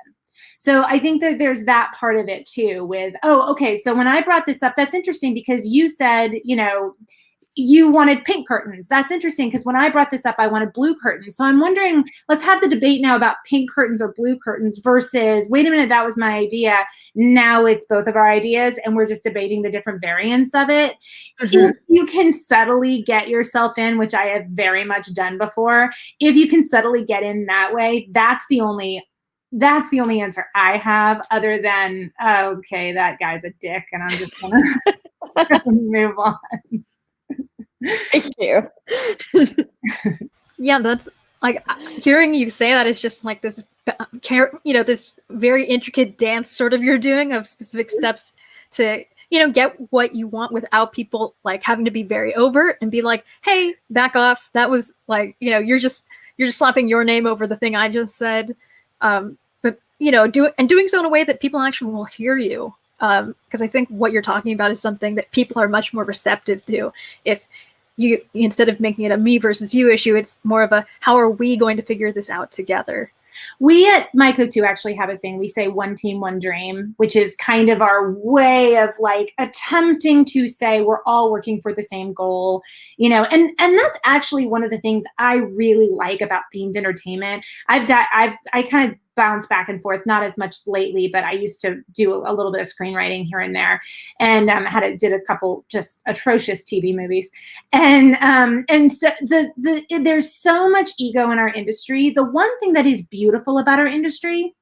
So I think that there's that part of it too, with, oh, okay, so when I brought this up, that's interesting because you said, you wanted pink curtains. That's interesting because when I brought this up, I wanted blue curtains. So I'm wondering, let's have the debate now about pink curtains or blue curtains versus, wait a minute, that was my idea. Now it's both of our ideas and we're just debating the different variants of it. If you can subtly get yourself in, which I have very much done before, if you can subtly get in that way, that's the only answer I have, other than, okay, that guy's a dick and I'm just gonna move on. Thank you. Yeah, that's like, hearing you say that is just like this, this very intricate dance sort of you're doing of specific steps to, get what you want without people like having to be very overt and be like, hey, back off. That was like, you're just slapping your name over the thing I just said. But doing so in a way that people actually will hear you. Because I think what you're talking about is something that people are much more receptive to. If you, instead of making it a me versus you issue, it's more of a, how are we going to figure this out together? We at Mycotoo actually have a thing. We say one team, one dream, which is kind of our way of like attempting to say we're all working for the same goal, and that's actually one of the things I really like about themed entertainment. I kind of bounce back and forth, not as much lately, but I used to do a little bit of screenwriting here and there, and did a couple just atrocious TV movies, and so there's so much ego in our industry. The one thing that is beautiful about our industry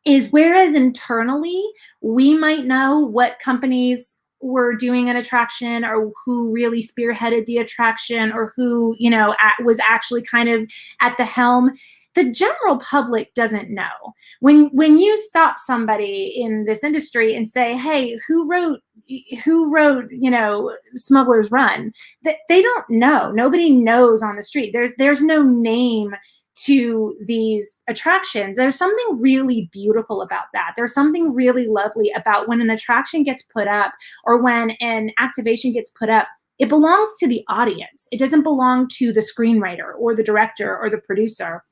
is, whereas internally we might know what companies were doing an attraction, or who really spearheaded the attraction, or who was actually kind of at the helm, the general public doesn't know. When you stop somebody in this industry and say, hey, who wrote Smuggler's Run? They don't know. Nobody knows on the street. There's no name to these attractions. There's something really beautiful about that. There's something really lovely about when an attraction gets put up, or when an activation gets put up. It belongs to the audience. It doesn't belong to the screenwriter or the director or the producer.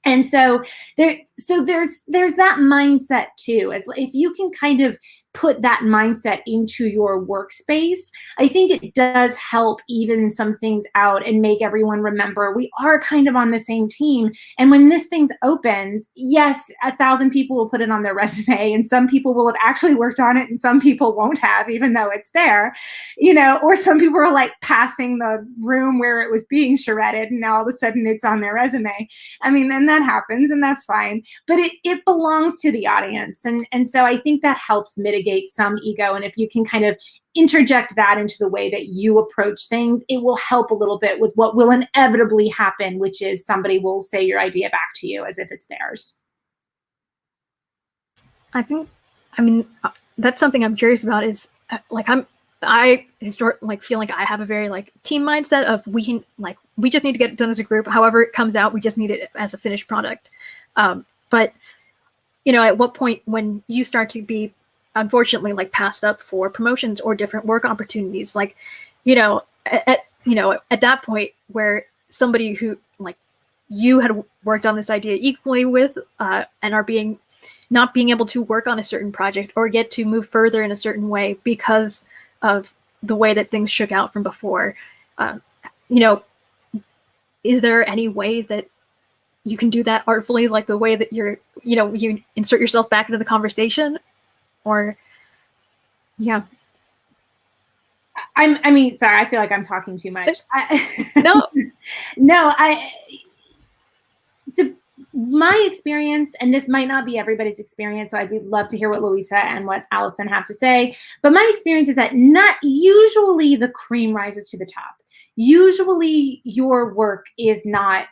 And so there's that mindset too, as if you can kind of put that mindset into your workspace, I think it does help even some things out and make everyone remember we are kind of on the same team. And when this thing's opened, yes, 1,000 people will put it on their resume, and some people will have actually worked on it and some people won't have, even though it's there, or some people are like passing the room where it was being shredded and now all of a sudden it's on their resume. I mean, then that happens and that's fine, but it belongs to the audience. And so I think that helps mitigate some ego. And if you can kind of interject that into the way that you approach things, it will help a little bit with what will inevitably happen, which is somebody will say your idea back to you as if it's theirs. That's something I'm curious about is I feel like I have a very team mindset of we just need to get it done as a group. However it comes out, we just need it as a finished product. But at what point when you start to be unfortunately passed up for promotions or different work opportunities, at that point where somebody who you had worked on this idea equally with and are not being able to work on a certain project or get to move further in a certain way because of the way that things shook out from before, is there any way that you can do that artfully, like the way that you insert yourself back into the conversation? Or, yeah. Sorry, I feel like I'm talking too much. My experience, and this might not be everybody's experience, so I'd love to hear what Luisa and what Allison have to say, but my experience is that not usually the cream rises to the top. Usually your work is not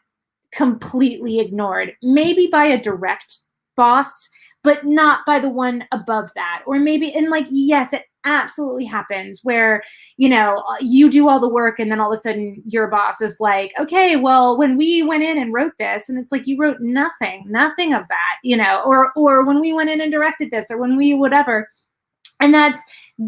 completely ignored, maybe by a direct boss, but not by the one above that. Or maybe, and yes, it absolutely happens where, you do all the work and then all of a sudden your boss is like, okay, well, when we went in and wrote this, and it's like, you wrote nothing of that, or when we went in and directed this, or when we whatever. And that's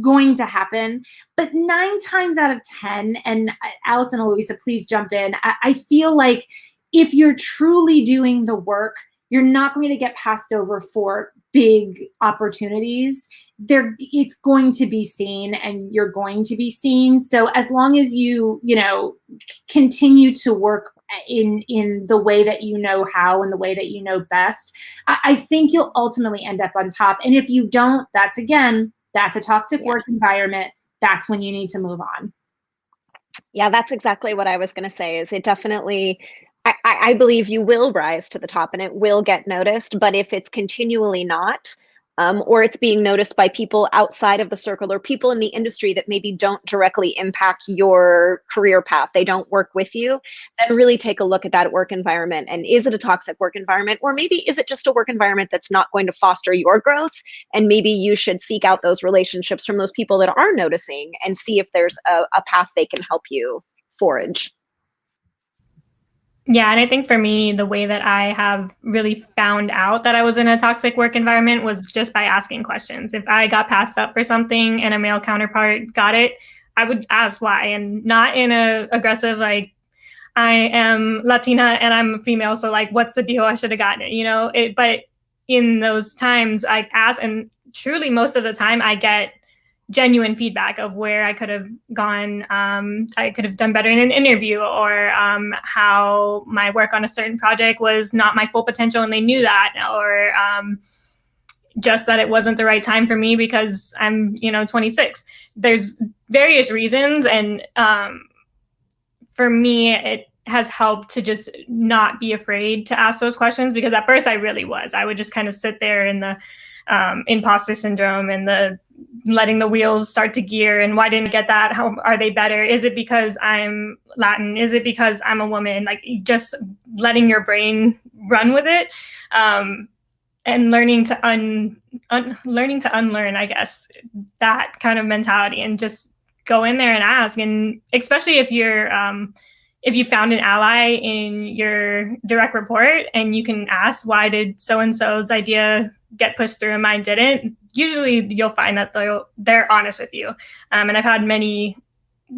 going to happen. But 9 times out of 10, and Allison and Luisa, please jump in. I feel like if you're truly doing the work, you're not going to get passed over for big opportunities. It's going to be seen, and you're going to be seen. So as long as you, continue to work in the way that you know how and the way that you know best, I think you'll ultimately end up on top. And if you don't, that's a toxic work environment. That's when you need to move on. Yeah, that's exactly what I was going to say. Is it definitely, I believe you will rise to the top and it will get noticed, but if it's continually not, or it's being noticed by people outside of the circle or people in the industry that maybe don't directly impact your career path, they don't work with you, then really take a look at that work environment. And is it a toxic work environment? Or maybe is it just a work environment that's not going to foster your growth? And maybe you should seek out those relationships from those people that are noticing and see if there's a path they can help you forage. Yeah, and I think for me, the way that I have really found out that I was in a toxic work environment was just by asking questions. If I got passed up for something and a male counterpart got it, I would ask why, and not in a aggressive, I am Latina and I'm female, so what's the deal? I should have gotten it, but in those times I ask, and truly most of the time I get genuine feedback of where I could have gone. I could have done better in an interview, or how my work on a certain project was not my full potential and they knew that, or just that it wasn't the right time for me because I'm 26. There's various reasons, and for me it has helped to just not be afraid to ask those questions, because at first I really was. I would just kind of sit there in the imposter syndrome and the letting the wheels start to gear, and why didn't I get that? How are they better? Is it because I'm Latin? Is it because I'm a woman? Just letting your brain run with it, and learning to unlearn, I guess, that kind of mentality, and just go in there and ask. And especially if you're if you found an ally in your direct report and you can ask, why did so-and-so's idea get pushed through and mine didn't? Usually you'll find that they're honest with you. And I've had many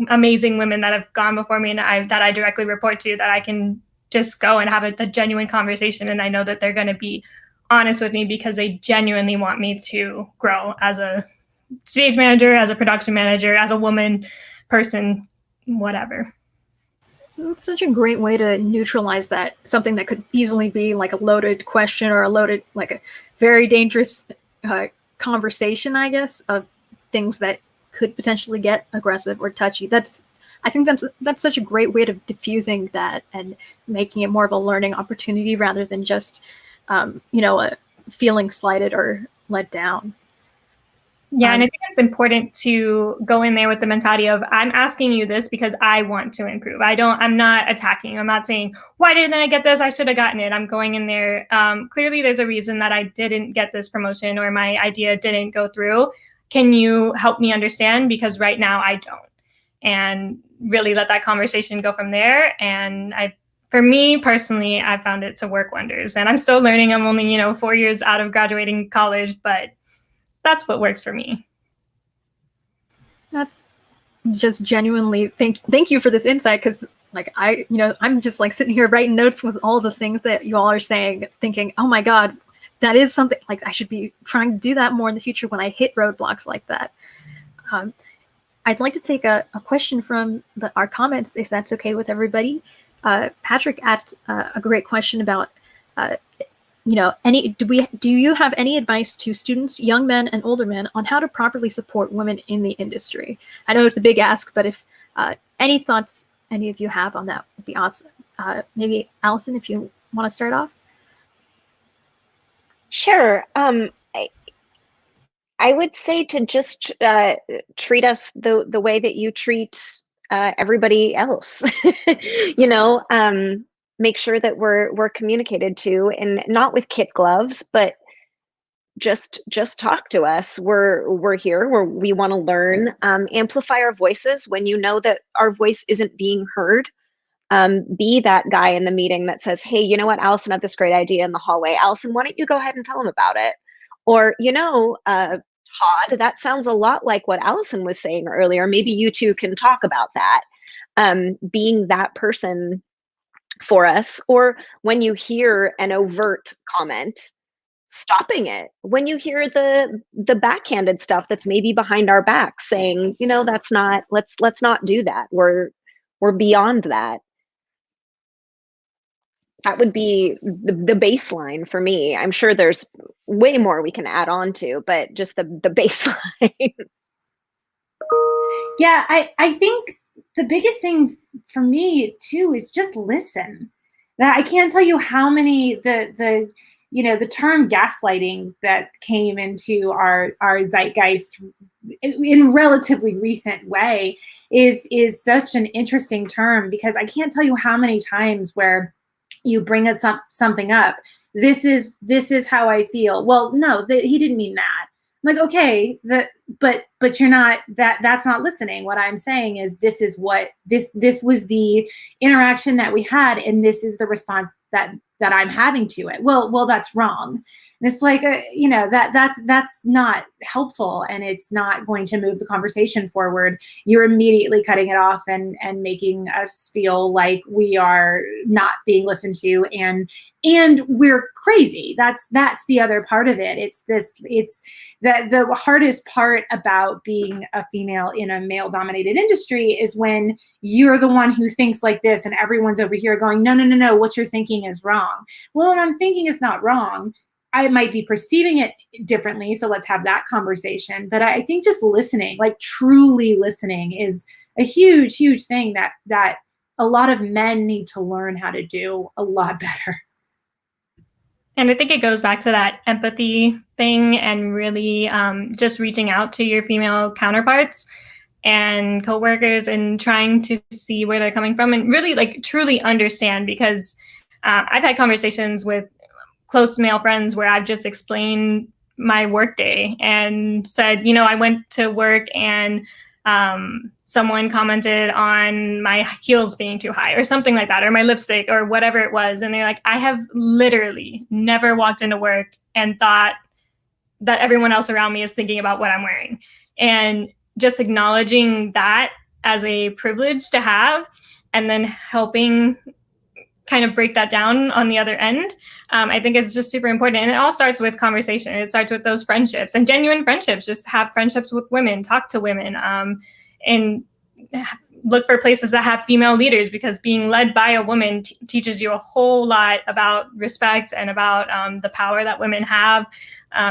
amazing women that have gone before me and that I directly report to, that I can just go and have a genuine conversation. And I know that they're going to be honest with me because they genuinely want me to grow as a stage manager, as a production manager, as a woman, person, whatever. It's such a great way to neutralize that, something that could easily be like a loaded question or like a very dangerous conversation, I guess, of things that could potentially get aggressive or touchy. I think that's such a great way of diffusing that and making it more of a learning opportunity rather than just, feeling slighted or let down. Yeah, and I think it's important to go in there with the mentality of, I'm asking you this because I want to improve. I'm not attacking. I'm not saying, why didn't I get this? I should have gotten it. I'm going in there. Clearly, there's a reason that I didn't get this promotion or my idea didn't go through. Can you help me understand? Because right now I don't. And really let that conversation go from there. And for me personally, I found it to work wonders. And I'm still learning. I'm only, 4 years out of graduating college, but that's what works for me. That's just genuinely thank you for this insight, because I'm just like sitting here writing notes with all the things that you all are saying, thinking, oh my God, that is something like I should be trying to do that more in the future when I hit roadblocks like that. I'd like to take a question from our comments, if that's okay with everybody. Patrick asked a great question about do you have any advice to students, young men and older men, on how to properly support women in the industry? I know it's a big ask, but if any thoughts any of you have on that would be awesome. Maybe Allison, if you want to start off. Sure. I would say to just treat us the way that you treat everybody else. Make sure that we're communicated to, and not with kid gloves, but just talk to us. We're here. We want to learn. Amplify our voices when you know that our voice isn't being heard. Be that guy in the meeting that says, hey, you know what, Allison had this great idea in the hallway. Allison, why don't you go ahead and tell him about it? Or, Todd, that sounds a lot like what Allison was saying earlier. Maybe you two can talk about that. Being that person for us. Or when you hear an overt comment, stopping it. When you hear the backhanded stuff that's maybe behind our back, saying, that's not, let's not do that. We're beyond that. That would be the baseline for me. I'm sure there's way more we can add on to, but just the baseline. Yeah, I think the biggest thing for me too is just listen. That I can't tell you how many the term gaslighting that came into our zeitgeist in relatively recent way is such an interesting term, because I can't tell you how many times where you bring something up. This is how I feel. Well, no, he didn't mean that. I'm like, okay, but you're not, that's not listening. What I'm saying is, this is what this was the interaction that we had, and this is the response that I'm having to it. Well, that's wrong. And it's like, that's not helpful, and it's not going to move the conversation forward. You're immediately cutting it off and making us feel like we are not being listened to, and we're crazy. That's the other part of it. It's the hardest part about being a female in a male-dominated industry is when you're the one who thinks like this, and everyone's over here going, no, what you're thinking is wrong. Well, what I'm thinking is not wrong. I might be perceiving it differently, so let's have that conversation. But I think just listening, like truly listening, is a huge, huge thing that a lot of men need to learn how to do a lot better. And I think it goes back to that empathy thing, and really just reaching out to your female counterparts and coworkers and trying to see where they're coming from, and really like truly understand, because I've had conversations with close male friends where I've just explained my workday and said, I went to work and someone commented on my heels being too high or something like that, or my lipstick or whatever it was. And they're like, I have literally never walked into work and thought that everyone else around me is thinking about what I'm wearing. And just acknowledging that as a privilege to have, and then helping kind of break that down on the other end, I think is just super important. And it all starts with conversation. It starts with those friendships and genuine friendships. Just have friendships with women, talk to women, and look for places that have female leaders, because being led by a woman teaches you a whole lot about respect and about the power that women have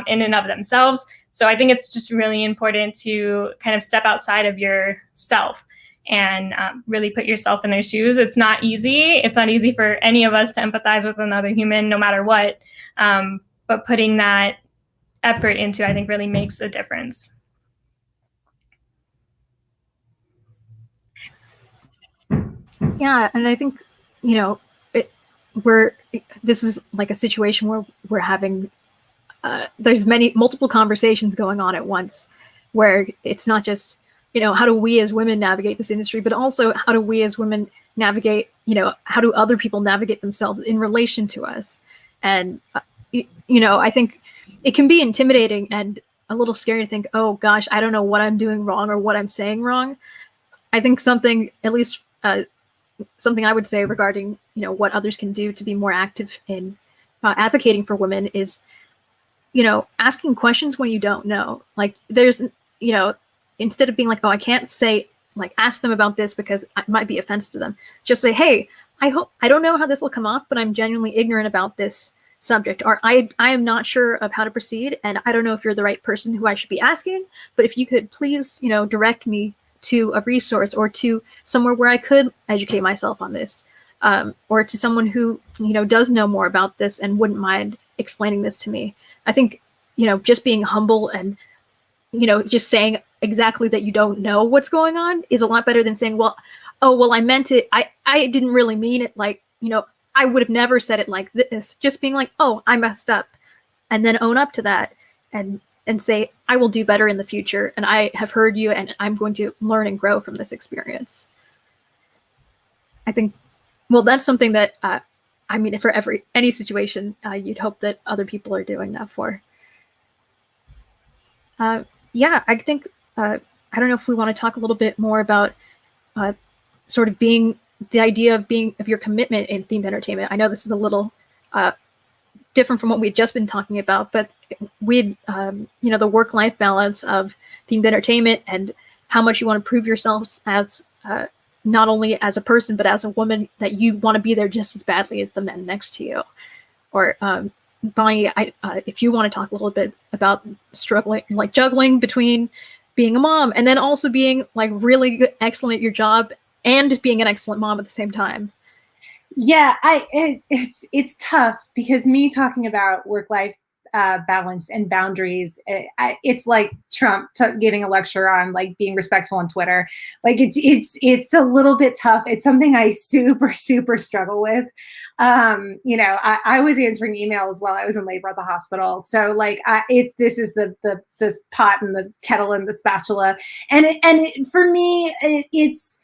in and of themselves. So I think it's just really important to kind of step outside of yourself and really put yourself in their shoes. It's not easy. It's not easy for any of us to empathize with another human, no matter what. But putting that effort into, I think, really makes a difference. Yeah, and I think, this is like a situation where we're having, there's multiple conversations going on at once, where it's not just, how do we as women navigate this industry, but also how do we as women navigate, how do other people navigate themselves in relation to us? And, I think it can be intimidating and a little scary to think, oh gosh, I don't know what I'm doing wrong or what I'm saying wrong. I think something I would say regarding, what others can do to be more active in advocating for women is, asking questions when you don't know. Like there's, instead of being like, oh, I can't say, like, ask them about this because it might be offensive to them. Just say, hey, I don't know how this will come off, but I'm genuinely ignorant about this subject, or I am not sure of how to proceed, and I don't know if you're the right person who I should be asking, but if you could please, direct me to a resource or to somewhere where I could educate myself on this, or to someone who, does know more about this and wouldn't mind explaining this to me. I think, just being humble and, just saying exactly that you don't know what's going on is a lot better than saying, well, I meant it. I didn't really mean it. Like, I would have never said it like this. Just being like, oh, I messed up, and then own up to that and say, I will do better in the future. And I have heard you, and I'm going to learn and grow from this experience. I think, well, that's something that, for any situation, you'd hope that other people are doing that for. Yeah, I think, I don't know if we want to talk a little bit more about sort of the idea of your commitment in themed entertainment. I know this is a little different from what we've just been talking about, but the work-life balance of themed entertainment and how much you want to prove yourselves as not only as a person, but as a woman, that you want to be there just as badly as the men next to you. Or Bonnie, if you want to talk a little bit about struggling, like juggling between being a mom and then also being like really good, excellent at your job and being an excellent mom at the same time. Yeah, it's tough, because me talking about work-life balance and boundaries, it's like Trump giving a lecture on like being respectful on Twitter. Like it's a little bit tough. It's something I super struggle with. I was answering emails while I was in labor at the hospital, so like this is the pot and the kettle and the spatula, and for me it's.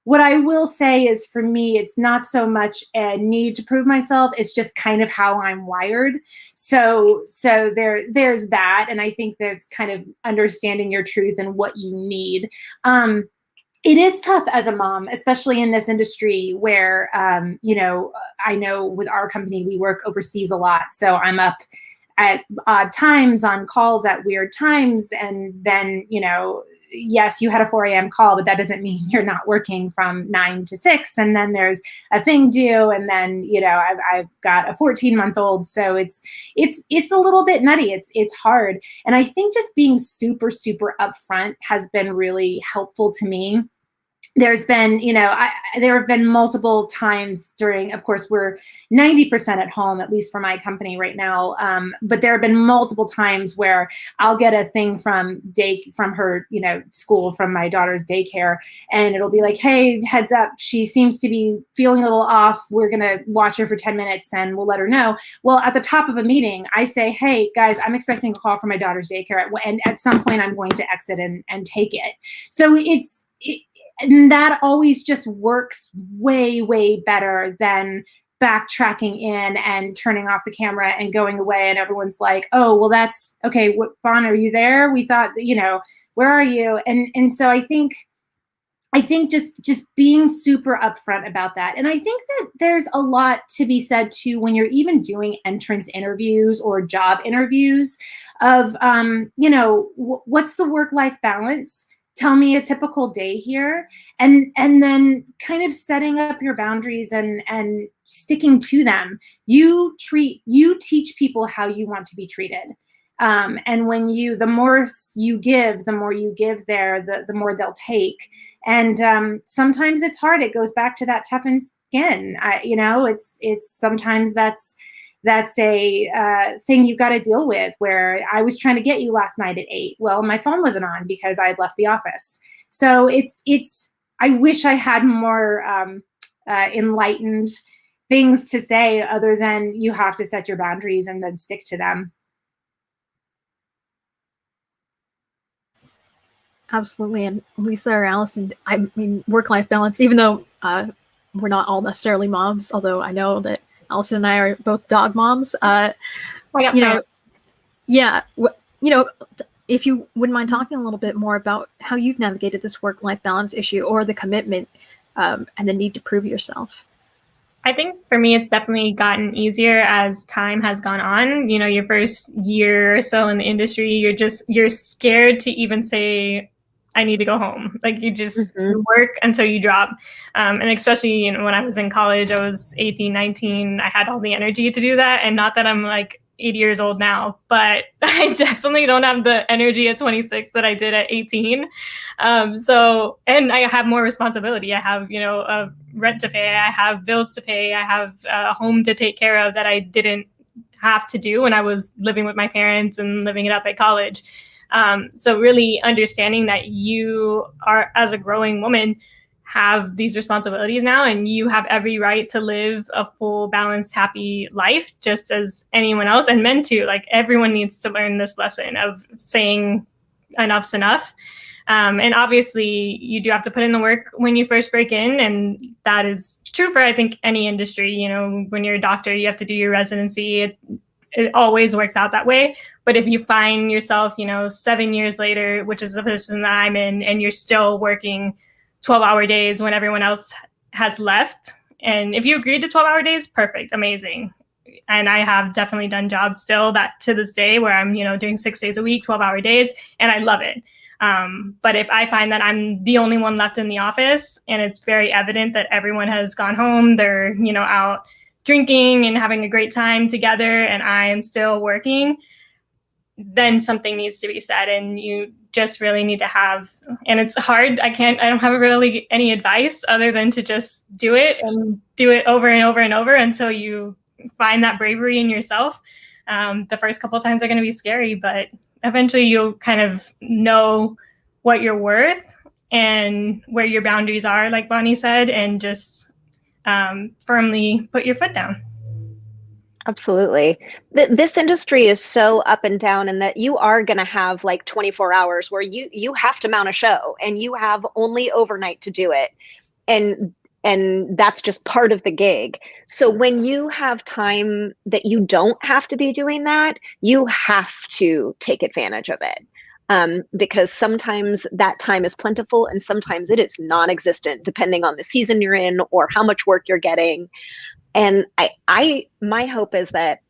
What I will say is, for me, it's not so much a need to prove myself. It's just kind of how I'm wired. So there's that. And I think there's kind of understanding your truth and what you need. It is tough as a mom, especially in this industry where, I know with our company, we work overseas a lot. So I'm up at odd times on calls at weird times. And then, yes, you had a 4 a.m. call, but that doesn't mean you're not working from 9 to 6. And then there's a thing due. And then, I've got a 14-month-old. So it's a little bit nutty. It's hard. And I think just being super upfront has been really helpful to me. There's been, there have been multiple times during, of course, we're 90% at home, at least for my company right now. But there have been multiple times where I'll get a thing from her, school, from my daughter's daycare, and it'll be like, hey, heads up, she seems to be feeling a little off. We're going to watch her for 10 minutes and we'll let her know. Well, at the top of a meeting, I say, hey guys, I'm expecting a call from my daughter's daycare, and at some point I'm going to exit and take it. So and that always just works way better than backtracking in and turning off the camera and going away. And everyone's like, oh, well, that's okay. What, Bon, are you there? We thought, where are you? And so I think I think just being super upfront about that. And I think that there's a lot to be said too when you're even doing entrance interviews or job interviews of, what's the work-life balance? Tell me a typical day here. And then kind of setting up your boundaries and sticking to them. You teach people how you want to be treated. And when the more you give there, the more they'll take. And sometimes it's hard. It goes back to that toughened skin. It's sometimes that's a thing you've got to deal with, where I was trying to get you last night at 8. Well, my phone wasn't on because I had left the office. So I wish I had more enlightened things to say other than you have to set your boundaries and then stick to them. Absolutely. And Lisa or Allison, I mean, work-life balance, even though we're not all necessarily moms, although I know that Allison and I are both dog moms. If you wouldn't mind talking a little bit more about how you've navigated this work-life balance issue or the commitment and the need to prove yourself. I think for me, it's definitely gotten easier as time has gone on. Your first year or so in the industry, you're scared to even say, I need to go home. Like you just work until you drop. And especially, when I was in college, I was 18, 19, I had all the energy to do that. And not that I'm like 80 years old now, but I definitely don't have the energy at 26 that I did at 18. And I have more responsibility. I have, a rent to pay. I have bills to pay. I have a home to take care of that I didn't have to do when I was living with my parents and living it up at college. So really understanding that you are, as a growing woman, have these responsibilities now, and you have every right to live a full, balanced, happy life, just as anyone else, and men too. Like everyone needs to learn this lesson of saying enough's enough. And obviously you do have to put in the work when you first break in. And that is true for, I think, any industry. When you're a doctor, you have to do your residency. It always works out that way. But if you find yourself, 7 years later, which is the position that I'm in, and you're still working 12-hour days when everyone else has left, and if you agreed to 12-hour days, perfect, amazing. And I have definitely done jobs still that to this day where I'm, doing 6 days a week, 12-hour days, and I love it. But if I find that I'm the only one left in the office and it's very evident that everyone has gone home, they're, out drinking and having a great time together, and I am still working, then something needs to be said. And you just really need to have, and it's hard. I don't have really any advice other than to just do it and do it over and over and over until you find that bravery in yourself. The first couple of times are going to be scary, but eventually you'll kind of know what you're worth and where your boundaries are, like Bonnie said, and just firmly put your foot down. Absolutely. This industry is so up and down, and that you are going to have like 24 hours where you have to mount a show and you have only overnight to do it. And that's just part of the gig. So when you have time that you don't have to be doing that, you have to take advantage of it. Because sometimes that time is plentiful and sometimes it is non-existent, depending on the season you're in or how much work you're getting. And my hope is that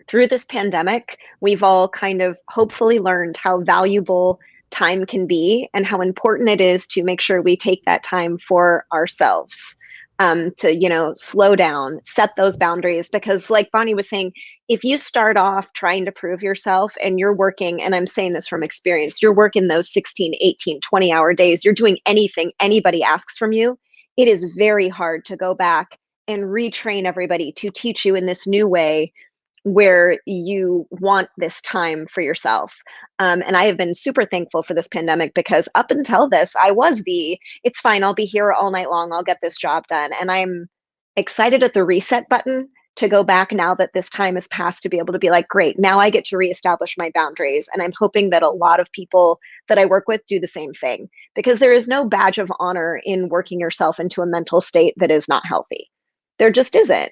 through this pandemic, we've all kind of hopefully learned how valuable time can be and how important it is to make sure we take that time for ourselves, to, slow down, set those boundaries. Because like Bonnie was saying, if you start off trying to prove yourself and you're working, and I'm saying this from experience, you're working those 16, 18, 20-hour days, you're doing anything anybody asks from you, it is very hard to go back and retrain everybody to teach you in this new way where you want this time for yourself. And I have been super thankful for this pandemic, because up until this, I was it's fine, I'll be here all night long, I'll get this job done. And I'm excited at the reset button to go back now that this time has passed, to be able to be like, great, now I get to reestablish my boundaries. And I'm hoping that a lot of people that I work with do the same thing, because there is no badge of honor in working yourself into a mental state that is not healthy. There just isn't.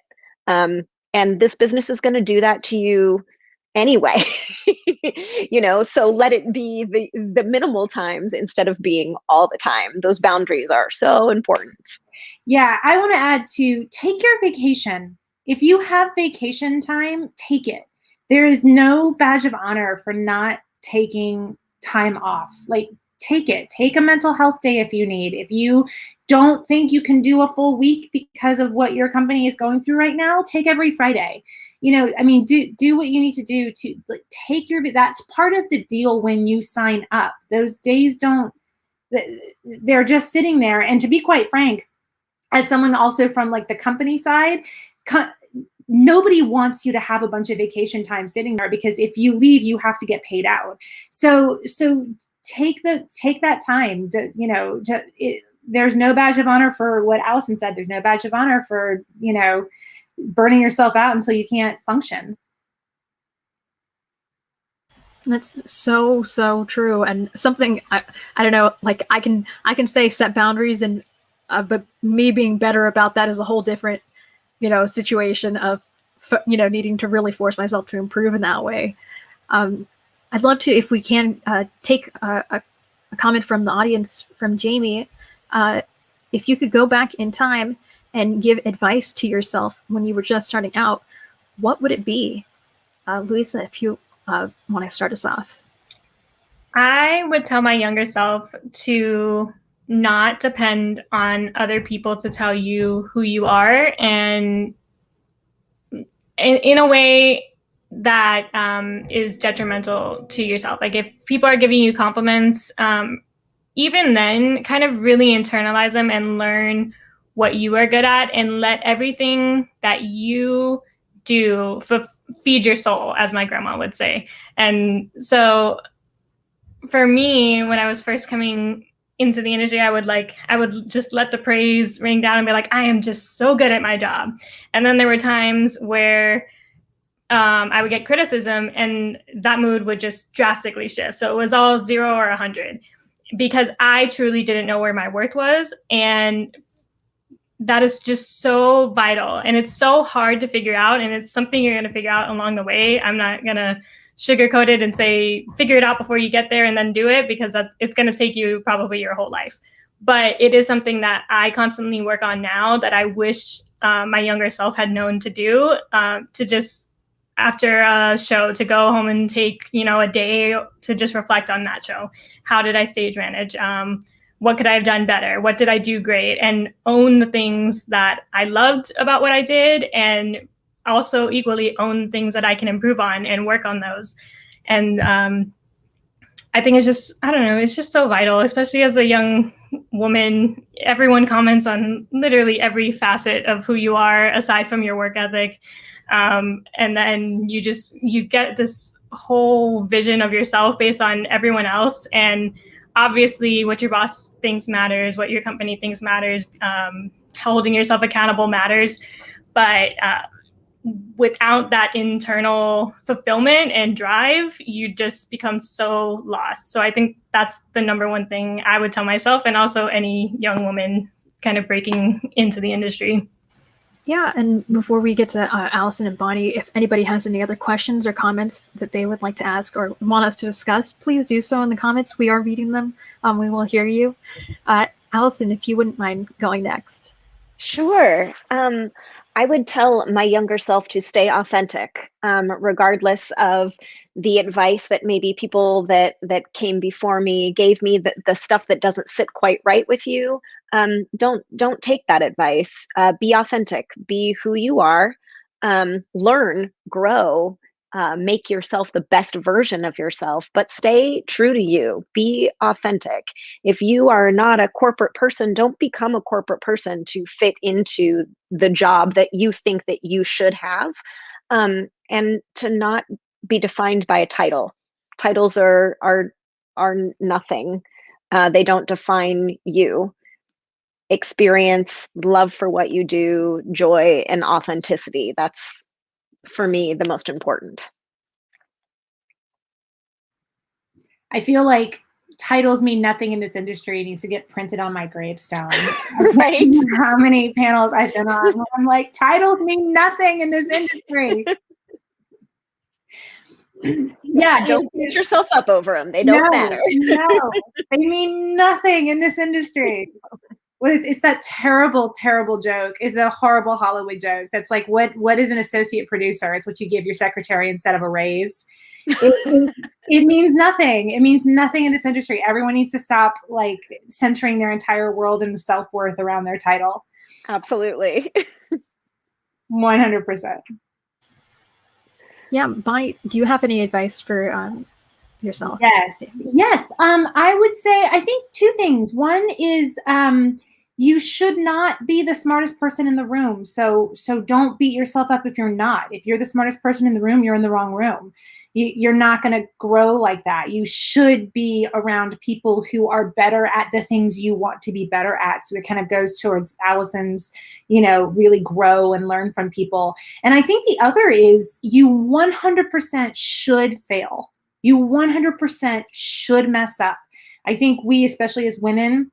And this business is going to do that to you anyway. So let it be the minimal times instead of being all the time. Those boundaries are so important. Yeah, I want to add to take your vacation. If you have vacation time, take it. There is no badge of honor for not taking time off. Like, take it. Take a mental health day if you need. If you don't think you can do a full week because of what your company is going through right now, take every Friday. Do what you need to do to take that's part of the deal when you sign up. Those days they're just sitting there. And to be quite frank, as someone also from like the company side, nobody wants you to have a bunch of vacation time sitting there, because if you leave, you have to get paid out. So take that time there's no badge of honor for what Allison said. There's no badge of honor for, burning yourself out until you can't function. That's so true. And something I don't know, like I can say set boundaries, and but me being better about that is a whole different, situation of, needing to really force myself to improve in that way. I'd love to, if we can, take a comment from the audience from Jamie. If you could go back in time and give advice to yourself when you were just starting out, what would it be? Luisa, if you want to start us off. I would tell my younger self to not depend on other people to tell you who you are, and in a way that is detrimental to yourself. Like, if people are giving you compliments, even then, kind of really internalize them and learn what you are good at, and let everything that you do feed your soul, as my grandma would say. And so for me, when I was first coming into the industry, I would just let the praise ring down and be like, I am just so good at my job. And then there were times where I would get criticism, and that mood would just drastically shift. So it was all 0 or 100, because I truly didn't know where my worth was. And that is just so vital, and it's so hard to figure out, and it's something you're going to figure out along the way. I'm not going to sugarcoat it and say figure it out before you get there and then do it, because it's going to take you probably your whole life. But it is something that I constantly work on now, that I wish my younger self had known to do, to just, after a show, to go home and take a day to just reflect on that show. How did I stage manage? What could I have done better? What did I do great? And own the things that I loved about what I did, and also equally own things that I can improve on and work on those. And I think it's just, I don't know, it's just so vital, especially as a young woman. Everyone comments on literally every facet of who you are, aside from your work ethic. And then you get this whole vision of yourself based on everyone else. And obviously what your boss thinks matters, what your company thinks matters, holding yourself accountable matters. But without that internal fulfillment and drive, you just become so lost. So I think that's the number one thing I would tell myself, and also any young woman kind of breaking into the industry. Yeah, and before we get to Allison and Bonnie, if anybody has any other questions or comments that they would like to ask or want us to discuss, please do so in the comments. We are reading them. We will hear you. Allison, if you wouldn't mind going next. Sure. I would tell my younger self to stay authentic, regardless of the advice that maybe people that came before me gave me, the stuff that doesn't sit quite right with you. Don't take that advice. Be authentic, be who you are, learn, grow, make yourself the best version of yourself, but stay true to you, be authentic. If you are not a corporate person, don't become a corporate person to fit into the job that you think that you should have, and to not be defined by a title. Titles are nothing. They don't define you. Experience, love for what you do, joy, and authenticity. That's, for me, the most important. I feel like titles mean nothing in this industry. It needs to get printed on my gravestone. Right? How many panels I've been on, I'm like, titles mean nothing in this industry. Yeah, Don't beat yourself up over them. They don't matter. No, they mean nothing in this industry. It's that terrible, terrible joke. It's a horrible Hollywood joke. That's like, what is an associate producer? It's what you give your secretary instead of a raise. It means nothing. It means nothing in this industry. Everyone needs to stop like centering their entire world and self-worth around their title. Absolutely. 100%. Yeah, Bonnie, do you have any advice for yourself? Yes. I would say, I think two things. One is you should not be the smartest person in the room. So don't beat yourself up if you're not. If you're the smartest person in the room, you're in the wrong room. You're not going to grow like that. You should be around people who are better at the things you want to be better at. So it kind of goes towards Allison's, really grow and learn from people. And I think the other is you 100% should fail. You 100% should mess up. I think we, especially as women,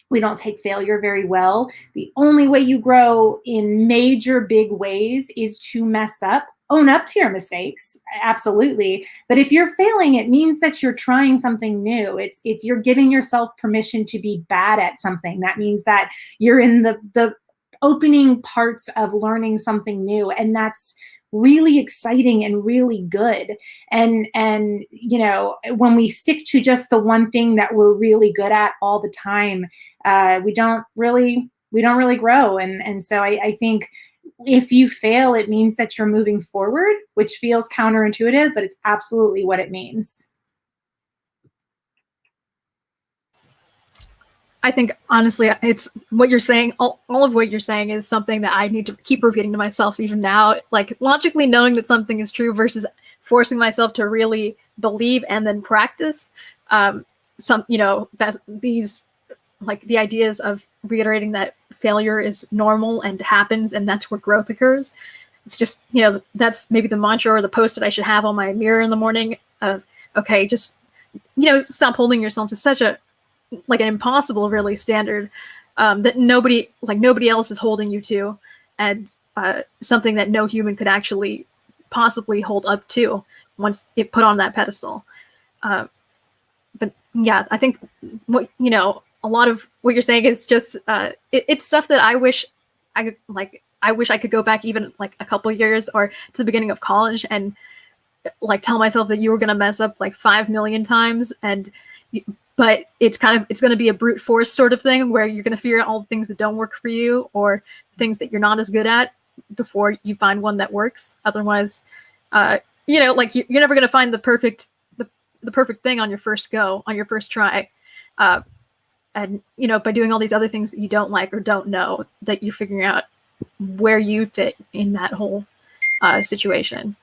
we don't take failure very well. The only way you grow in major big ways is to mess up. Own up to your mistakes, absolutely. But if you're failing, it means that you're trying something new. It's you're giving yourself permission to be bad at something. That means that you're in the opening parts of learning something new, and that's really exciting and really good. And when we stick to just the one thing that we're really good at all the time, we don't really grow. And so I think if you fail, it means that you're moving forward, which feels counterintuitive, but it's absolutely what it means. I think, honestly, it's what you're saying. All of what you're saying is something that I need to keep repeating to myself even now, like logically knowing that something is true versus forcing myself to really believe and then practice these, like the ideas of reiterating that failure is normal and happens, and that's where growth occurs. It's just, that's maybe the mantra or the post-it I should have on my mirror in the morning of, okay, just, stop holding yourself to such an impossible really standard that nobody else is holding you to, and something that no human could actually possibly hold up to once it put on that pedestal. But yeah, I think a lot of what you're saying is just it's stuff that I wish I could go back even like a couple of years or to the beginning of college and like tell myself that you were going to mess up like 5 million times, but it's going to be a brute force sort of thing where you're going to figure out all the things that don't work for you or things that you're not as good at before you find one that works. Otherwise, you're never going to find the perfect thing on your first go, on your first try. And, by doing all these other things that you don't like or don't know, that you're figuring out where you fit in that whole situation.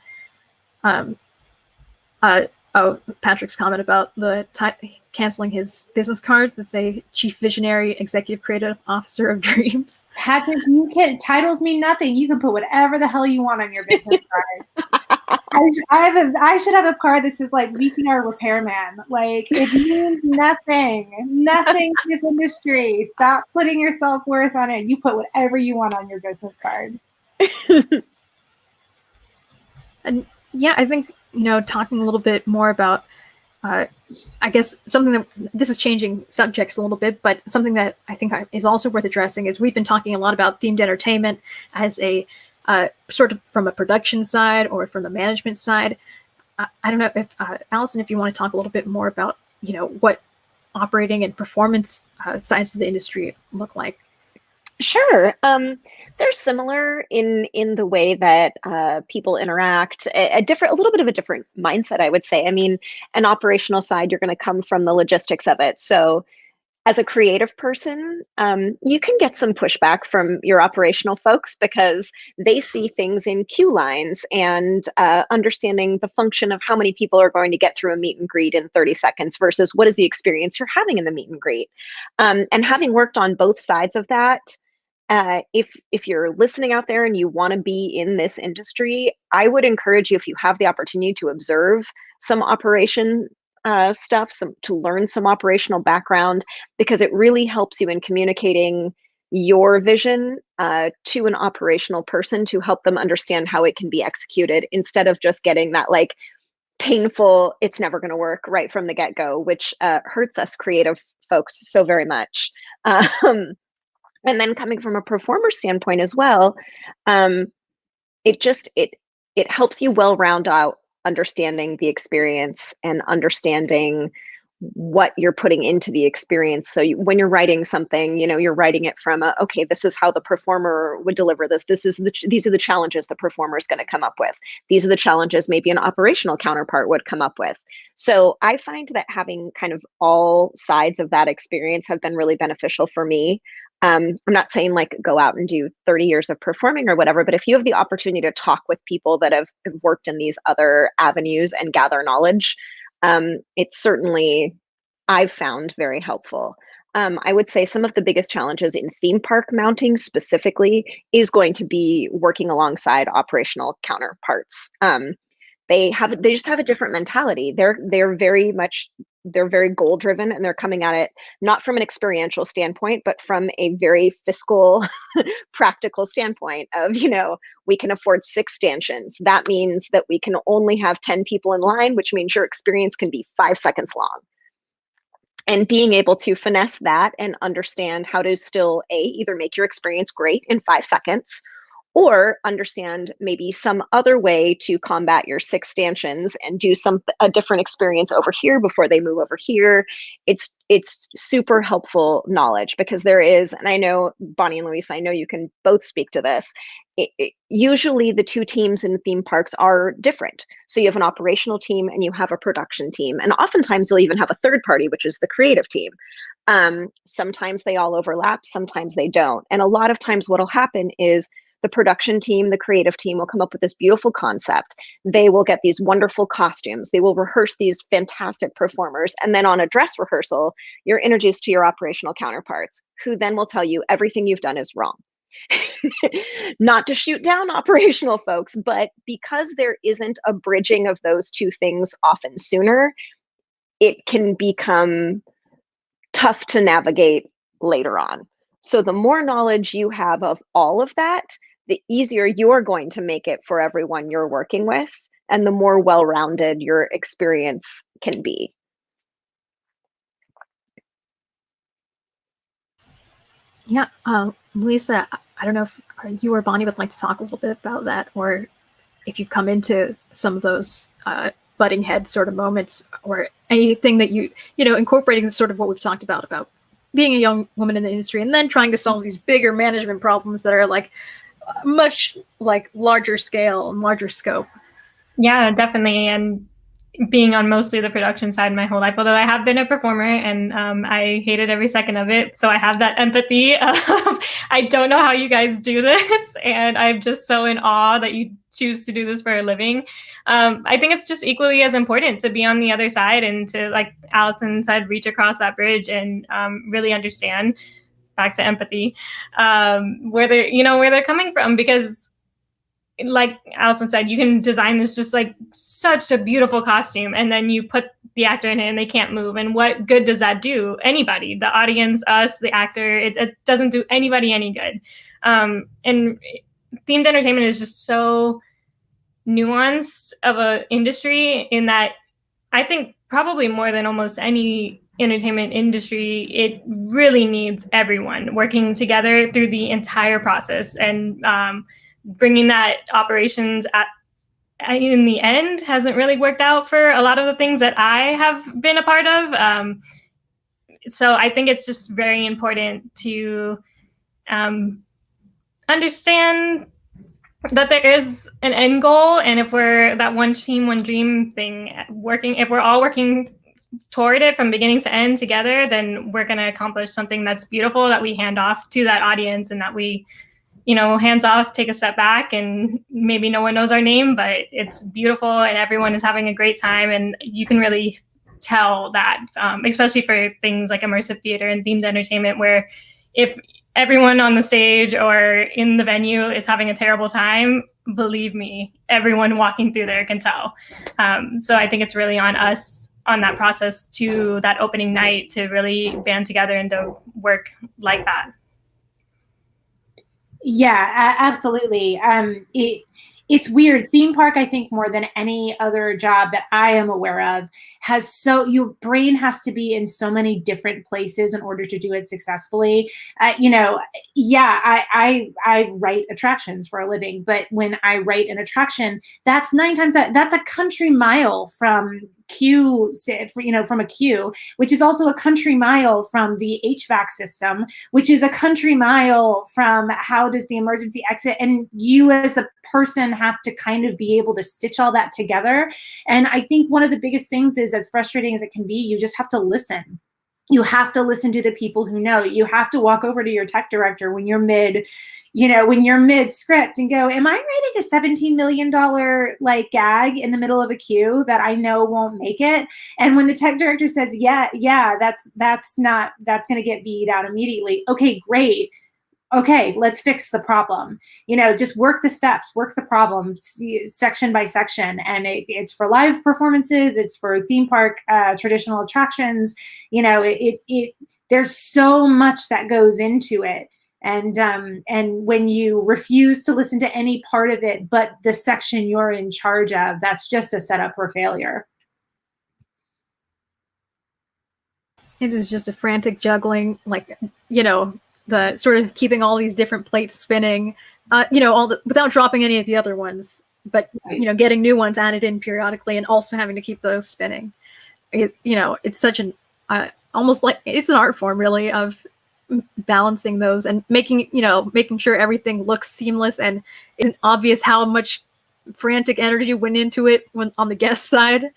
Patrick's comment about the canceling his business cards that say Chief Visionary Executive Creative Officer of Dreams. Patrick, titles mean nothing. You can put whatever the hell you want on your business card. I should have a card that says like VCR repairman. Like it means nothing to this industry. Stop putting your self-worth on it. You put whatever you want on your business card. And yeah, I think, talking a little bit more about, I guess something that this is changing subjects a little bit, but something that I think is also worth addressing is we've been talking a lot about themed entertainment as a sort of from a production side or from the management side. I don't know if Allison, if you want to talk a little bit more about, what operating and performance sides of the industry look like. Sure. They're similar in the way that people interact. A little bit of a different mindset, I would say. I mean, an operational side, you're going to come from the logistics of it. So as a creative person, you can get some pushback from your operational folks because they see things in queue lines and understanding the function of how many people are going to get through a meet and greet in 30 seconds versus what is the experience you're having in the meet and greet. And having worked on both sides of that, if you're listening out there and you want to be in this industry, I would encourage you, if you have the opportunity, to observe some operation stuff, to learn some operational background, because it really helps you in communicating your vision to an operational person to help them understand how it can be executed, instead of just getting that like painful, it's never going to work right from the get-go, which hurts us creative folks so very much. And then coming from a performer standpoint as well, it helps you well round out understanding the experience and understanding what you're putting into the experience. So when you're writing something, you're writing it from okay, this is how the performer would deliver this. These are the challenges the performer is going to come up with. These are the challenges maybe an operational counterpart would come up with. So I find that having kind of all sides of that experience have been really beneficial for me. I'm not saying like go out and do 30 years of performing or whatever, but if you have the opportunity to talk with people that have worked in these other avenues and gather knowledge, it's certainly, I've found, very helpful. I would say some of the biggest challenges in theme park mounting specifically is going to be working alongside operational counterparts. They just have a different mentality. They're very goal driven, and they're coming at it not from an experiential standpoint, but from a very fiscal, practical standpoint of, we can afford 6 stanchions. That means that we can only have 10 people in line, which means your experience can be 5 seconds long. And being able to finesse that and understand how to still either make your experience great in 5 seconds, or understand maybe some other way to combat your 6 stanchions and do a different experience over here before they move over here. It's super helpful knowledge, because there is, and I know Bonnie and Luisa, I know you can both speak to this. Usually the 2 teams in theme parks are different. So you have an operational team and you have a production team. And oftentimes you'll even have a third party, which is the creative team. Sometimes they all overlap, sometimes they don't. And a lot of times what'll happen is the production team, the creative team will come up with this beautiful concept. They will get these wonderful costumes. They will rehearse these fantastic performers. And then on a dress rehearsal, you're introduced to your operational counterparts, who then will tell you everything you've done is wrong. Not to shoot down operational folks, but because there isn't a bridging of those 2 things often sooner, it can become tough to navigate later on. So the more knowledge you have of all of that, the easier you're going to make it for everyone you're working with, and the more well-rounded your experience can be. Yeah, Luisa, I don't know if you or Bonnie would like to talk a little bit about that, or if you've come into some of those butting head sort of moments, or anything that incorporating sort of what we've talked about being a young woman in the industry and then trying to solve these bigger management problems that are like much like larger scale and larger scope. Yeah, definitely. And being on mostly the production side my whole life, although I have been a performer and I hated every second of it. So I have that empathy. I don't know how you guys do this. And I'm just so in awe that you choose to do this for a living. I think it's just equally as important to be on the other side and to, like Allison said, reach across that bridge and really understand, back to empathy, where they're coming from. Because like Allison said, you can design this just like such a beautiful costume, and then you put the actor in it and they can't move. And what good does that do anybody? The audience, us, the actor, it doesn't do anybody any good. And themed entertainment is just so nuanced of an industry, in that I think probably more than almost any entertainment industry, it really needs everyone working together through the entire process. And bringing that operations in the end hasn't really worked out for a lot of the things that I have been a part of. So I think it's just very important to understand that there is an end goal. And if we're that one team, one dream thing working, if we're all working toward it from beginning to end together, then we're going to accomplish something that's beautiful, that we hand off to that audience, and that we, hands off, take a step back, and maybe no one knows our name, but it's beautiful and everyone is having a great time. And you can really tell that, especially for things like immersive theater and themed entertainment, where if everyone on the stage or in the venue is having a terrible time, believe me, everyone walking through there can tell. So I think it's really on us on that process to that opening night to really band together and to work like that. Yeah, absolutely. it's weird. Theme park, I think, more than any other job that I am aware of, your brain has to be in so many different places in order to do it successfully. I write attractions for a living, but when I write an attraction, that's that's a country mile from from a queue, which is also a country mile from the HVAC system, which is a country mile from how does the emergency exit, and you as a person have to kind of be able to stitch all that together. And I think one of the biggest things is, as frustrating as it can be, you just have to listen. You have to listen to the people who know. You have to walk over to your tech director when you're mid script and go, am I writing a $17 million gag in the middle of a queue that I know won't make it? And when the tech director says, yeah, that's going to get V'd out immediately. Okay, great. Okay, let's fix the problem. Just work the steps, work the problem section by section. And it's for live performances, it's for theme park, traditional attractions. There's so much that goes into it. And when you refuse to listen to any part of it, but the section you're in charge of, that's just a setup for failure. It is just a frantic juggling, the sort of keeping all these different plates spinning, without dropping any of the other ones, but, right. Getting new ones added in periodically and also having to keep those spinning. It's such an, almost like it's an art form really of balancing those and making sure everything looks seamless and isn't obvious how much frantic energy went into it when on the guest side.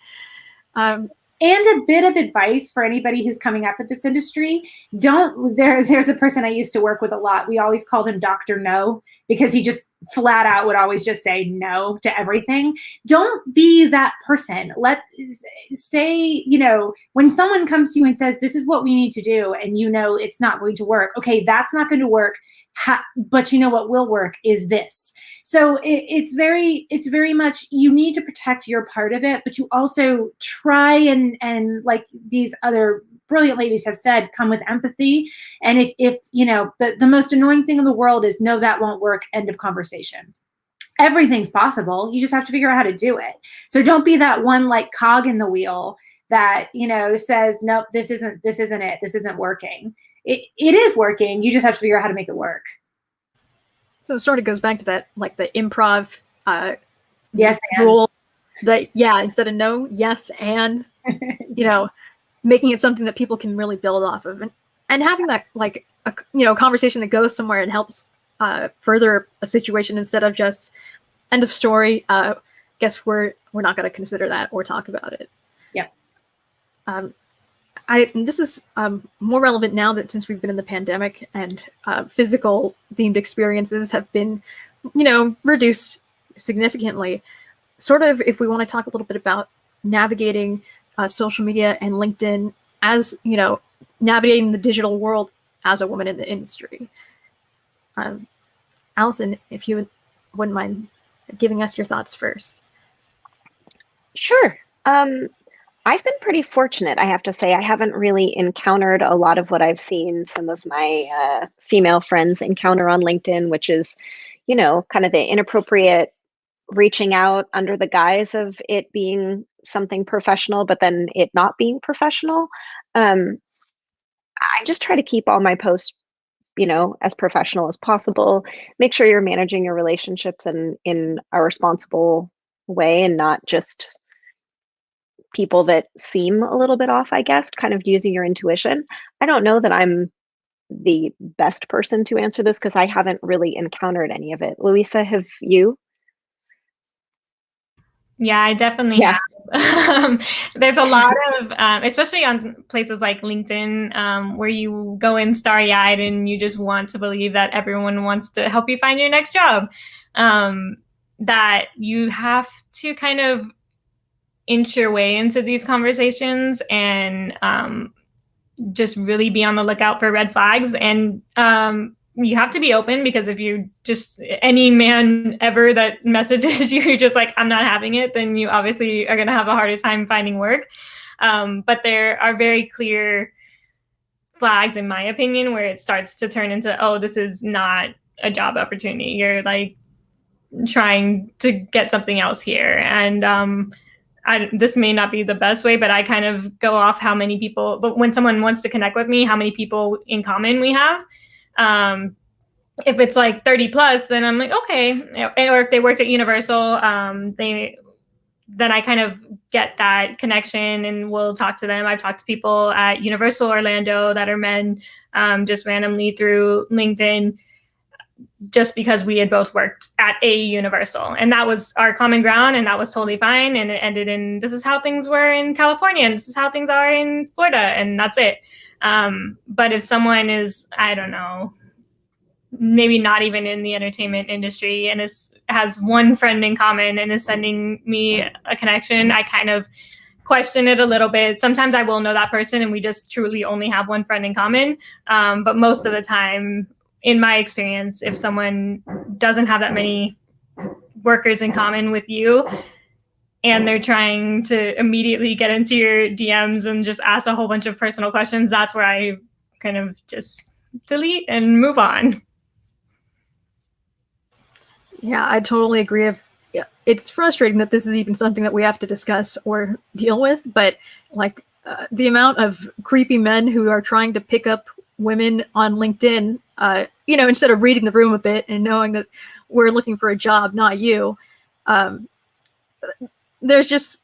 And a bit of advice for anybody who's coming up at this industry. There's a person I used to work with a lot. We always called him Dr. No, because he just flat out would always just say no to everything. Don't be that person. Say, when someone comes to you and says, this is what we need to do, and it's not going to work. Okay, that's not going to work. But what will work is this. So it's very much, you need to protect your part of it, but you also try and like these other brilliant ladies have said, come with empathy. And if the most annoying thing in the world is, no, that won't work, end of conversation. Everything's possible. You just have to figure out how to do it. So don't be that one cog in the wheel that, says, nope, this isn't it. This isn't working. It is working. You just have to figure out how to make it work. So it sort of goes back to that, the improv yes rule. That instead of no, yes, and making it something that people can really build off of, and having that a conversation that goes somewhere and helps further a situation instead of just end of story. Guess we're not going to consider that or talk about it. Yeah. This is more relevant now that since we've been in the pandemic and physical themed experiences have been, reduced significantly. Sort of, if we want to talk a little bit about navigating social media and LinkedIn as, navigating the digital world as a woman in the industry. Allison, if you wouldn't mind giving us your thoughts first. Sure. I've been pretty fortunate, I have to say. I haven't really encountered a lot of what I've seen some of my female friends encounter on LinkedIn, which is, kind of the inappropriate reaching out under the guise of it being something professional, but then it not being professional. I just try to keep all my posts, as professional as possible. Make sure you're managing your relationships in a responsible way and not just people that seem a little bit off, I guess, kind of using your intuition. I don't know that I'm the best person to answer this because I haven't really encountered any of it. Luisa, have you? Yeah, I definitely have. There's a lot of, especially on places like LinkedIn, where you go in starry-eyed and you just want to believe that everyone wants to help you find your next job. That you have to kind of inch your way into these conversations and just really be on the lookout for red flags. And you have to be open, because if you just, any man ever that messages you just I'm not having it, then you obviously are going to have a harder time finding work. But there are very clear flags, in my opinion, where it starts to turn into, oh, this is not a job opportunity. You're trying to get something else here. And this may not be the best way, but I kind of go off how many people, but when someone wants to connect with me, how many people in common we have. If it's like 30 plus, then I'm like, okay. Or if they worked at Universal, then I kind of get that connection and we'll talk to them. I've talked to people at Universal Orlando that are men, just randomly through LinkedIn, just because we had both worked at a Universal, and that was our common ground, and that was totally fine. And it ended in, this is how things were in California, and this is how things are in Florida, and that's it. But if someone is, I don't know, maybe not even in the entertainment industry and has one friend in common and is sending me a connection, I kind of question it a little bit. Sometimes I will know that person and we just truly only have one friend in common. But most of the time, in my experience, if someone doesn't have that many workers in common with you and they're trying to immediately get into your DMs and just ask a whole bunch of personal questions, that's where I kind of just delete and move on. Yeah, I totally agree. It's frustrating that this is even something that we have to discuss or deal with, but like the amount of creepy men who are trying to pick up women on LinkedIn, instead of reading the room a bit and knowing that we're looking for a job, not you. There's just,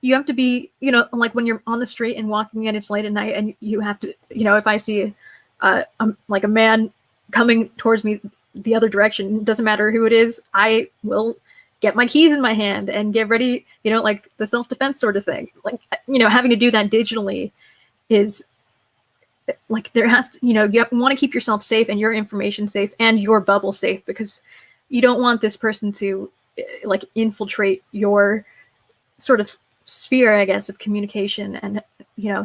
you have to be, like when you're on the street and walking in, it's late at night, and you have to, if I see like a man coming towards me the other direction, doesn't matter who it is, I will get my keys in my hand and get ready, like the self-defense sort of thing. Like, having to do that digitally is like, there has to, you want to keep yourself safe and your information safe and your bubble safe, because you don't want this person to like infiltrate your sort of sphere, I guess, of communication and,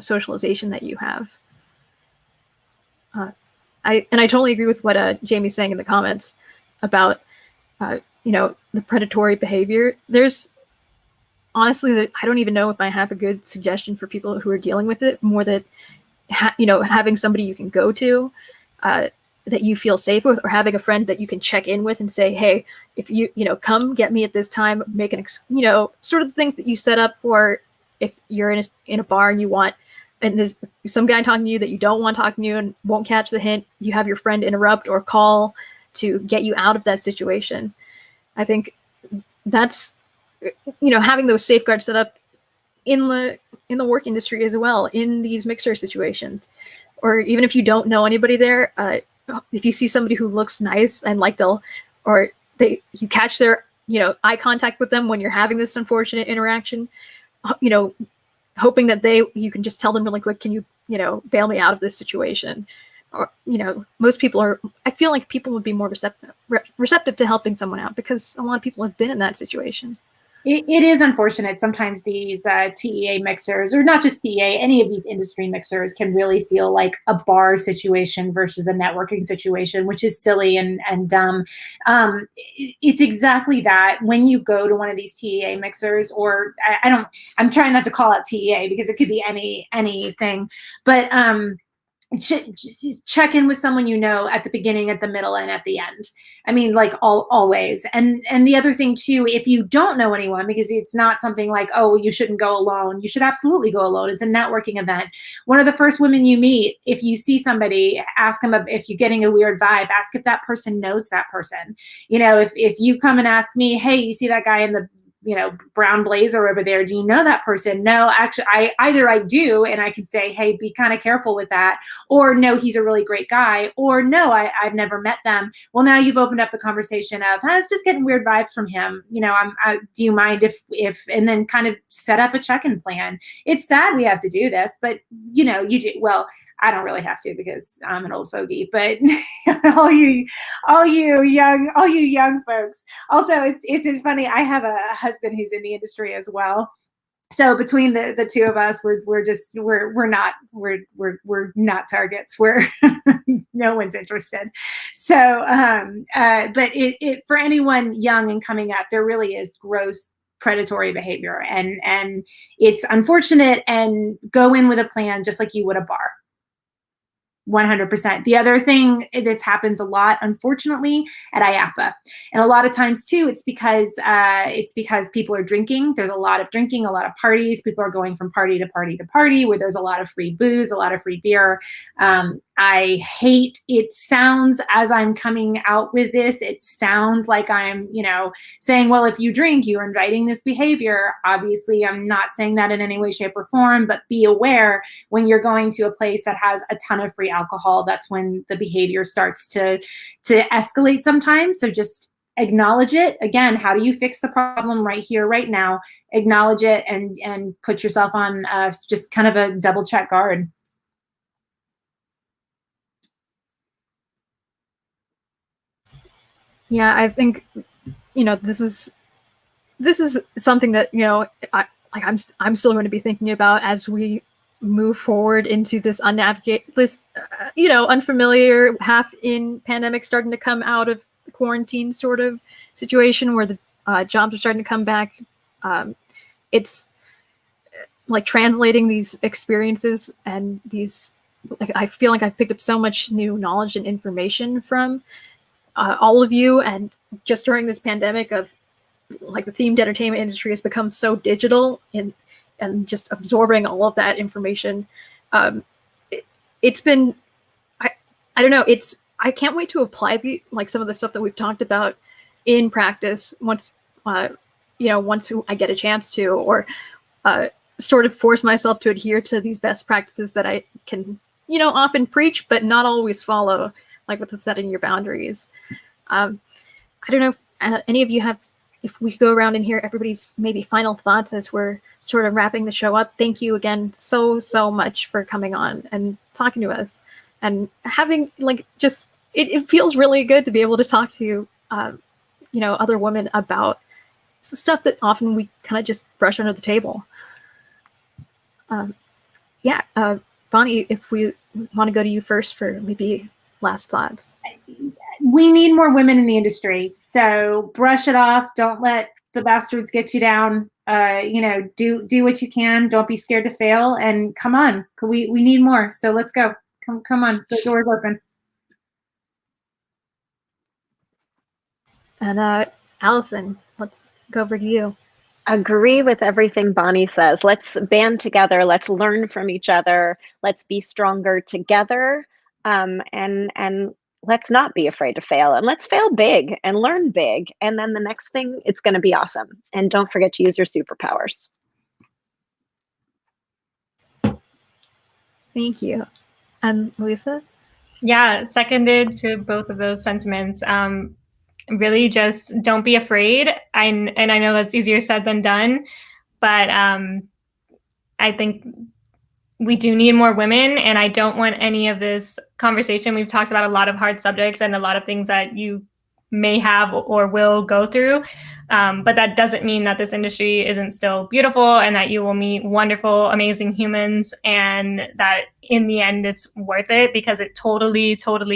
socialization that you have. I totally agree with what Jamie's saying in the comments about, the predatory behavior. There's honestly, I don't even know if I have a good suggestion for people who are dealing with it, more that, having somebody you can go to that you feel safe with, or having a friend that you can check in with and say, hey, if you, come get me at this time, make an, sort of the things that you set up for if you're in a bar and you want, and there's some guy talking to you that you don't want talking to you and won't catch the hint, you have your friend interrupt or call to get you out of that situation. I think that's, having those safeguards set up in the work industry as well, in these mixer situations. Or even if you don't know anybody there, if you see somebody who looks nice and like you catch their, eye contact with them when you're having this unfortunate interaction, hoping that you can just tell them really quick, can you, bail me out of this situation? Or, most people I feel like people would be more receptive to helping someone out, because a lot of people have been in that situation. It is unfortunate. Sometimes these TEA mixers, or not just TEA, any of these industry mixers, can really feel like a bar situation versus a networking situation, which is silly and dumb. It's exactly that. When you go to one of these TEA mixers, or I'm trying not to call out TEA because it could be anything, but check in with someone at the beginning, at the middle, and at the end. I mean, like always. And the other thing too, if you don't know anyone, because it's not something like, oh, you shouldn't go alone. You should absolutely go alone. It's a networking event. One of the first women you meet, if you see somebody, ask them if you're getting a weird vibe, ask if that person knows that person. If you come and ask me, hey, you see that guy in the brown blazer over there, do you know that person? No, actually, I do, and I can say, hey, be kind of careful with that, or no, he's a really great guy, or no, I've never met them. Well, now you've opened up the conversation of, I was just getting weird vibes from him. Do you mind if, and then kind of set up a check-in plan. It's sad we have to do this, but you do, well, I don't really have to because I'm an old fogey, but all you young folks. Also, it's funny. I have a husband who's in the industry as well. So between the two of us, we're not targets. We're no one's interested. So, but it for anyone young and coming up, there really is gross predatory behavior, and it's unfortunate. And go in with a plan, just like you would a bar. 100%. The other thing, this happens a lot, unfortunately, at IAPA. And a lot of times too, it's because people are drinking. There's a lot of drinking, a lot of parties. People are going from party to party to party where there's a lot of free booze, a lot of free beer. I hate, it sounds, as I'm coming out with this, it sounds like I'm, saying, well, if you drink, you're inviting this behavior. Obviously, I'm not saying that in any way, shape, or form, but be aware when you're going to a place that has a ton of free alcohol, that's when the behavior starts to escalate sometimes. So just acknowledge it. Again, how do you fix the problem right here, right now? Acknowledge it and put yourself on just kind of a double check guard. Yeah, I think, this is something that, I'm still going to be thinking about as we move forward into this unfamiliar, half in pandemic, starting to come out of quarantine sort of situation where the jobs are starting to come back. It's like translating these experiences and these, I feel like I've picked up so much new knowledge and information from all of you. And just during this pandemic of like the themed entertainment industry has become so digital and just absorbing all of that information. It's been, I don't know, I can't wait to apply some of the stuff that we've talked about in practice once I get a chance to, or sort of force myself to adhere to these best practices that I can, often preach, but not always follow, like with the setting your boundaries. I don't know if any of you have, if we could go around and hear everybody's maybe final thoughts as we're sort of wrapping the show up. Thank you again so much for coming on and talking to us and having it feels really good to be able to talk to other women about stuff that often we kind of just brush under the table. Bonnie, if we want to go to you first for maybe last thoughts. We need more women in the industry. So brush it off. Don't let the bastards get you down. Do what you can. Don't be scared to fail. And come on, we need more. So let's go. Come on, the door's open. And Allison, let's go over to you. Agree with everything Bonnie says. Let's band together. Let's learn from each other. Let's be stronger together. And let's not be afraid to fail, and let's fail big and learn big. And then the next thing, it's going to be awesome. And don't forget to use your superpowers. Thank you. And Luisa? Yeah, seconded to both of those sentiments. Really just don't be afraid. And I know that's easier said than done, but I think we do need more women, and I don't want any of this conversation. We've talked about a lot of hard subjects and a lot of things that you may have or will go through, but that doesn't mean that this industry isn't still beautiful and that you will meet wonderful, amazing humans, and that in the end it's worth it, because it totally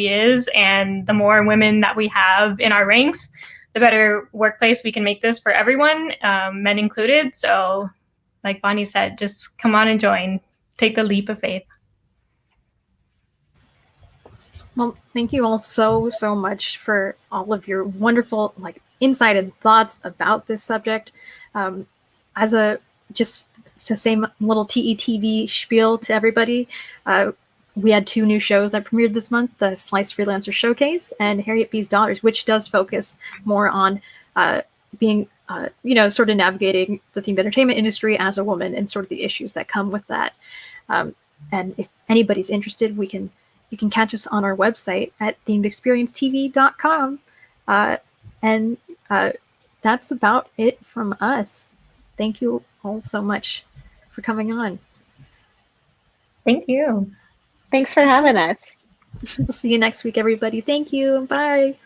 is. And the more women that we have in our ranks, the better workplace we can make this for everyone, men included. So like Bonnie said, just come on and join. Take the leap of faith. Well, thank you all so much for all of your wonderful insight and thoughts about this subject. As just to say a little TETV spiel to everybody, we had 2 new shows that premiered this month: the Slice Freelancer Showcase and Harriet B's Daughters, which does focus more on being sort of navigating the themed entertainment industry as a woman and sort of the issues that come with that. And if anybody's interested, you can catch us on our website at themedexperiencetv.com. And that's about it from us. Thank you all so much for coming on. Thank you. Thanks for having us. We'll see you next week, everybody. Thank you. Bye.